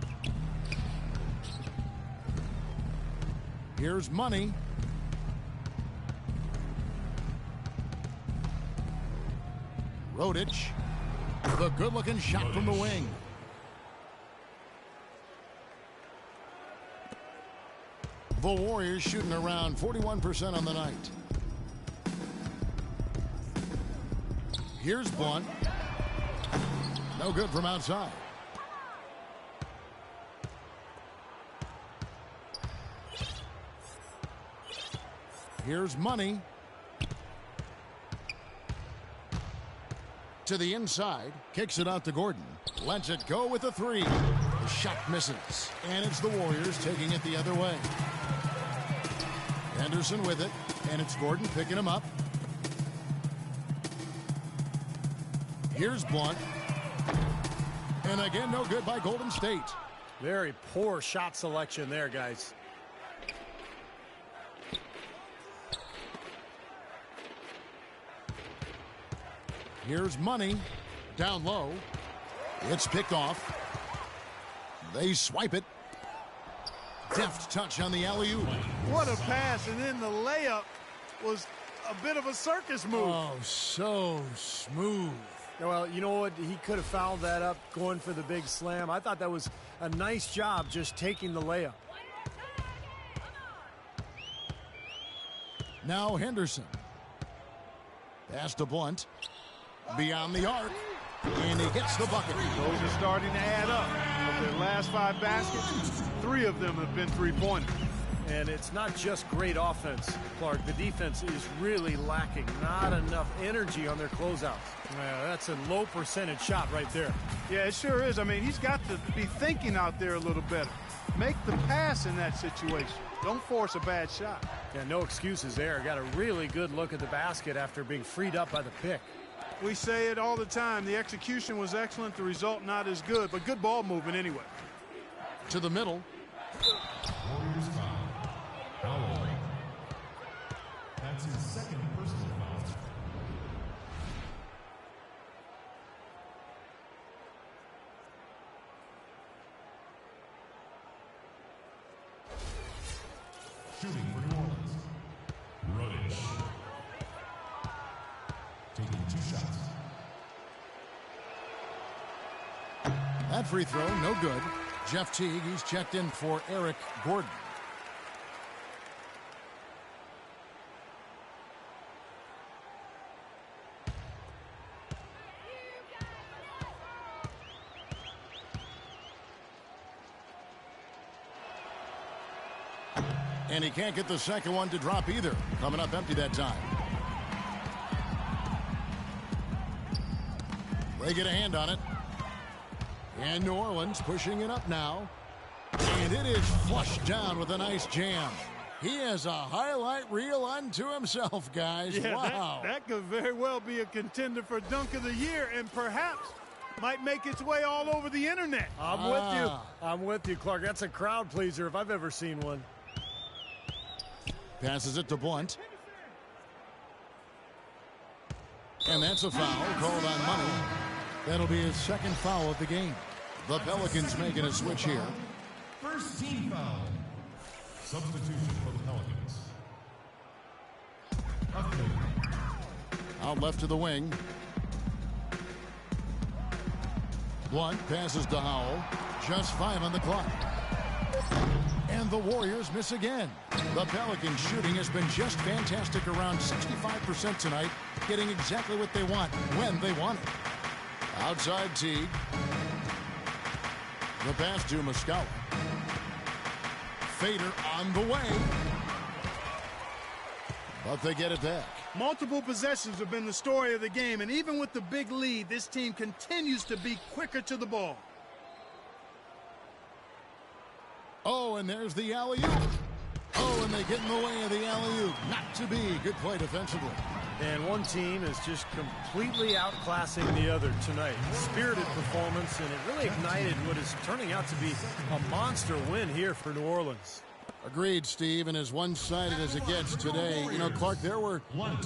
[SPEAKER 1] Here's Money. Rodich. The good-looking shot from the wing. The Warriors shooting around 41% on the night. Here's Blunt. No good from outside. Here's Money. To the inside, kicks it out to Gordon. Lets it go with a three. The shot misses, and it's the Warriors taking it the other way. Henderson with it, and it's Gordon picking him up. Here's Blunt. And again, no good by Golden State.
[SPEAKER 2] Very poor shot selection there, guys.
[SPEAKER 1] Here's Money. Down low. It's picked off. They swipe it. Deft touch on the alley-oop.
[SPEAKER 3] What a pass, and then the layup was a bit of a circus move.
[SPEAKER 1] Oh, so smooth.
[SPEAKER 2] Well, you know what? He could have fouled that up going for the big slam. I thought that was a nice job just taking the layup.
[SPEAKER 1] Now Henderson. Pass to Blunt. Beyond the arc. And he gets the bucket.
[SPEAKER 3] Those are starting to add up. Of their last 5 baskets, 3 of them have been three-pointers.
[SPEAKER 2] And it's not just great offense, Clark. The defense is really lacking. Not enough energy on their closeouts. Well, that's a low percentage shot right there.
[SPEAKER 3] Yeah, it sure is. I mean, he's got to be thinking out there a little better. Make the pass in that situation. Don't force a bad shot.
[SPEAKER 2] Yeah, no excuses there. Got a really good look at the basket after being freed up by the pick.
[SPEAKER 3] We say it all the time. The execution was excellent. The result not as good, but good ball movement anyway.
[SPEAKER 1] To the middle.
[SPEAKER 5] Warriors foul. Howell. That's his second personal foul. Shooting for New Orleans. Rodich. Taking 2 shots.
[SPEAKER 1] That free throw, no good. Jeff Teague, he's checked in for Eric Gordon. And he can't get the second one to drop either. Coming up empty that time. They get a hand on it. And New Orleans pushing it up now. And it is flushed down with a nice jam. He has a highlight reel unto himself, guys.
[SPEAKER 3] Yeah,
[SPEAKER 1] wow.
[SPEAKER 3] That could very well be a contender for Dunk of the Year and perhaps might make its way all over the internet.
[SPEAKER 2] I'm with you. I'm with you, Clark. That's a crowd pleaser if I've ever seen one.
[SPEAKER 1] Passes it to Blunt. And that's a foul called on Money. That'll be his second foul of the game. The Pelicans making a switch here.
[SPEAKER 5] First team foul. Substitution for the Pelicans.
[SPEAKER 1] Out left to the wing. Blunt passes to Howell. Just 5 on the clock. And the Warriors miss again. The Pelicans shooting has been just fantastic, around 65% tonight, getting exactly what they want when they want it. Outside Teague. The pass to Muscala. Fader on the way. But they get it back.
[SPEAKER 3] Multiple possessions have been the story of the game, and even with the big lead, this team continues to be quicker to the ball.
[SPEAKER 1] Oh, and there's the alley-oop. Oh, and they get in the way of the alley-oop. Not to be. Good play defensively.
[SPEAKER 2] And one team is just completely outclassing the other tonight. Spirited performance, and it really ignited what is turning out to be a monster win here for New Orleans.
[SPEAKER 1] Agreed, Steve, and as one-sided as it gets today, you know, Clark, there were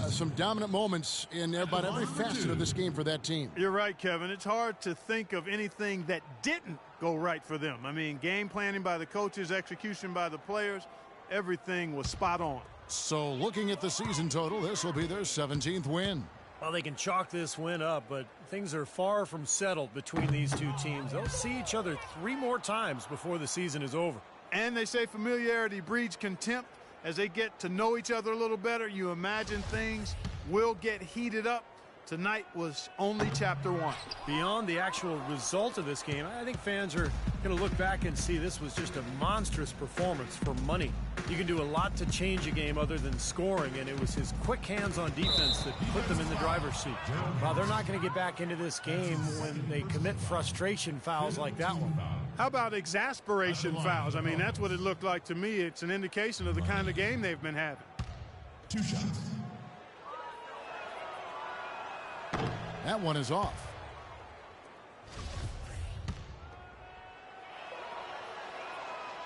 [SPEAKER 1] some dominant moments in about every facet of this game for that team.
[SPEAKER 3] You're right, Kevin. It's hard to think of anything that didn't go right for them. I mean, game planning by the coaches, execution by the players, everything was spot on.
[SPEAKER 1] So looking at the season total, this will be their 17th win.
[SPEAKER 2] Well, they can chalk this win up, but things are far from settled between these two teams. They'll see each other 3 more times before the season is over.
[SPEAKER 3] And they say familiarity breeds contempt. As they get to know each other a little better, you imagine things will get heated up. Tonight was only chapter 1.
[SPEAKER 2] Beyond the actual result of this game, I think fans are going to look back and see this was just a monstrous performance for Money. You can do a lot to change a game other than scoring, and it was his quick hands on defense that put them in the driver's seat. Well, they're not going to get back into this game when they commit frustration fouls like that one.
[SPEAKER 3] How about exasperation fouls? I mean, that's what it looked like to me. It's an indication of the kind of game they've been having.
[SPEAKER 5] 2 shots.
[SPEAKER 1] That one is off.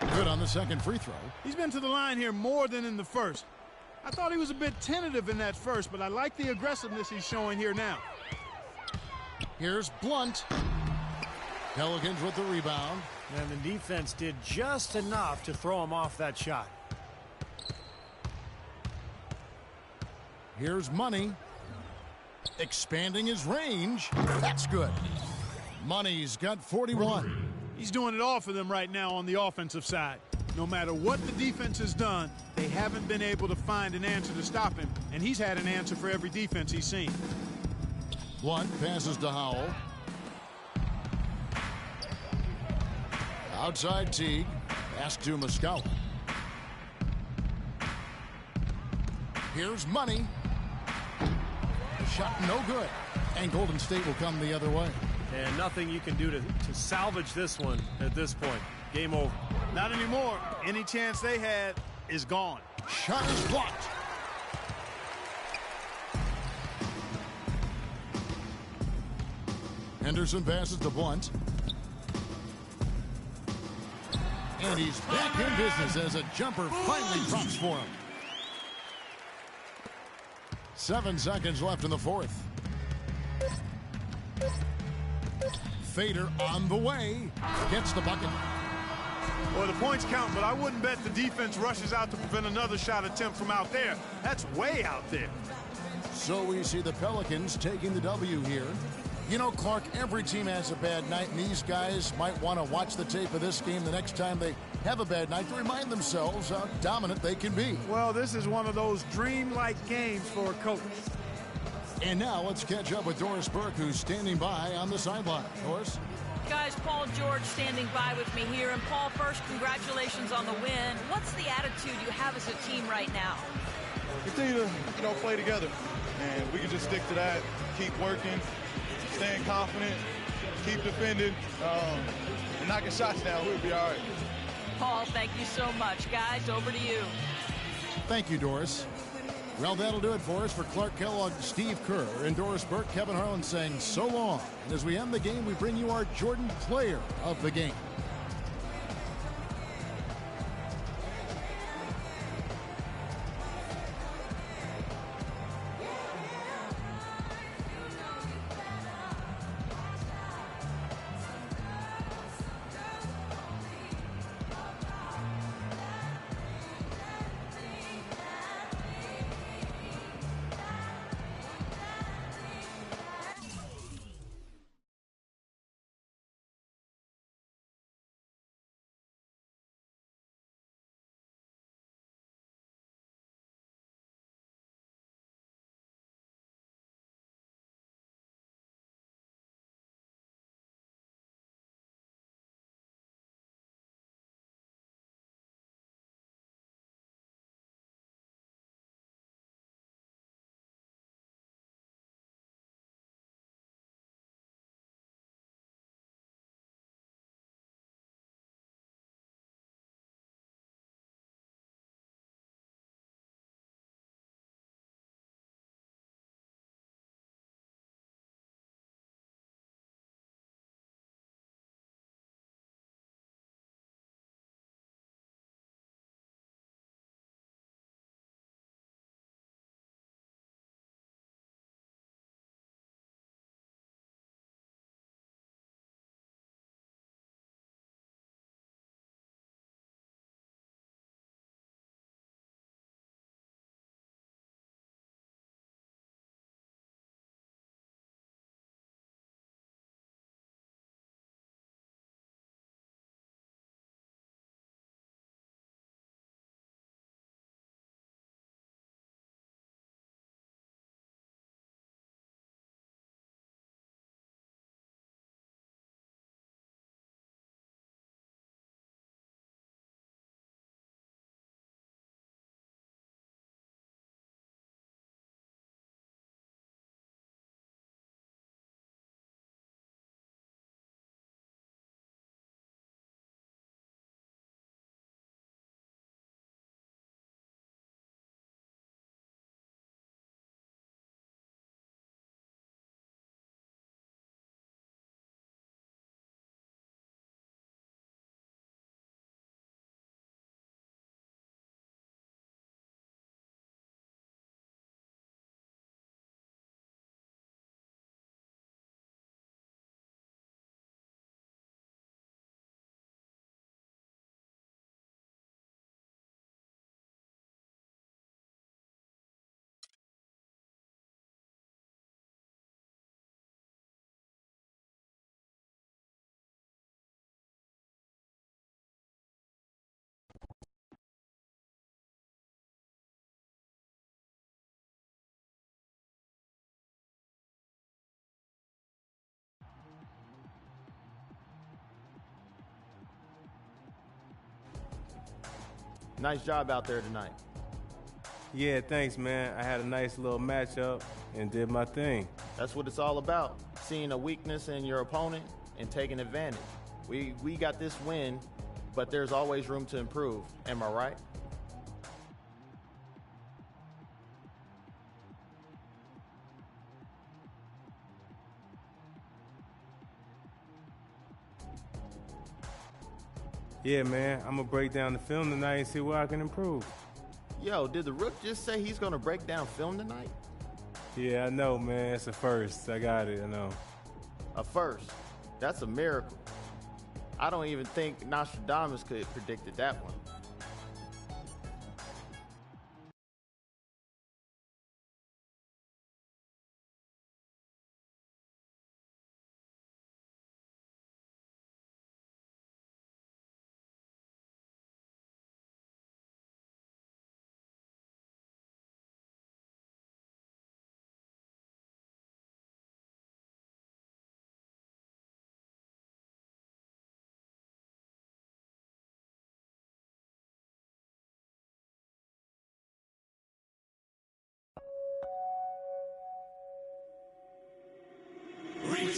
[SPEAKER 1] Good on the second free throw.
[SPEAKER 3] He's been to the line here more than in the first. I thought he was a bit tentative in that first, but I like the aggressiveness he's showing here now.
[SPEAKER 1] Here's Blunt. Pelicans with the rebound.
[SPEAKER 2] And the defense did just enough to throw him off that shot.
[SPEAKER 1] Here's Money. Expanding his range. That's good. Money's got 41.
[SPEAKER 3] He's doing it all for them right now on the offensive side. No matter what the defense has done, they haven't been able to find an answer to stop him, and he's had an answer for every defense he's seen.
[SPEAKER 1] Blunt passes to Howell. Outside Teague. Pass to Muscala. Here's Money. The shot no good. And Golden State will come the other way.
[SPEAKER 2] And nothing you can do to salvage this one at this point. Game over.
[SPEAKER 3] Not anymore. Any chance they had is gone.
[SPEAKER 1] Shot is blocked. Henderson passes to Blunt. And he's back in business as a jumper finally drops for him. 7 seconds left in the fourth. Fader on the way. Gets the bucket.
[SPEAKER 3] Well, the points count, but I wouldn't bet the defense rushes out to prevent another shot attempt from out there. That's way out there.
[SPEAKER 1] So we see the Pelicans taking the W here. You know, Clark, every team has a bad night, and these guys might want to watch the tape of this game the next time they have a bad night to remind themselves how dominant they can be.
[SPEAKER 3] Well, this is one of those dream-like games for a coach.
[SPEAKER 1] And now let's catch up with Doris Burke, who's standing by on the sideline. Doris?
[SPEAKER 4] Guys, Paul George standing by with me here. And Paul, first, congratulations on the win. What's the attitude you have as a team right now?
[SPEAKER 8] Continue to, play together. And we can just stick to that, keep working, staying confident, keep defending, and knocking shots down. We'll be all right.
[SPEAKER 4] Paul, thank you so much. Guys, over to you.
[SPEAKER 1] Thank you, Doris. Well, that'll do it for us. For Clark Kellogg, Steve Kerr, and Doris Burke, Kevin Harlan saying so long. And as we end the game, we bring you our Jordan Player of the Game.
[SPEAKER 9] Nice job out there tonight.
[SPEAKER 10] Yeah, thanks, man. I had a nice little matchup and did my thing.
[SPEAKER 9] That's what it's all about, seeing a weakness in your opponent and taking advantage. We got this win, but there's always room to improve. Am I right?
[SPEAKER 10] Yeah, man, I'm going to break down the film tonight and see where I can improve.
[SPEAKER 9] Yo, did the Rook just say he's going to break down film tonight?
[SPEAKER 10] Yeah, I know, man. It's a first. I got it, I know.
[SPEAKER 9] A first? That's a miracle. I don't even think Nostradamus could have predicted that one.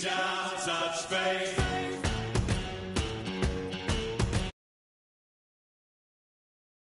[SPEAKER 11] down, such faith.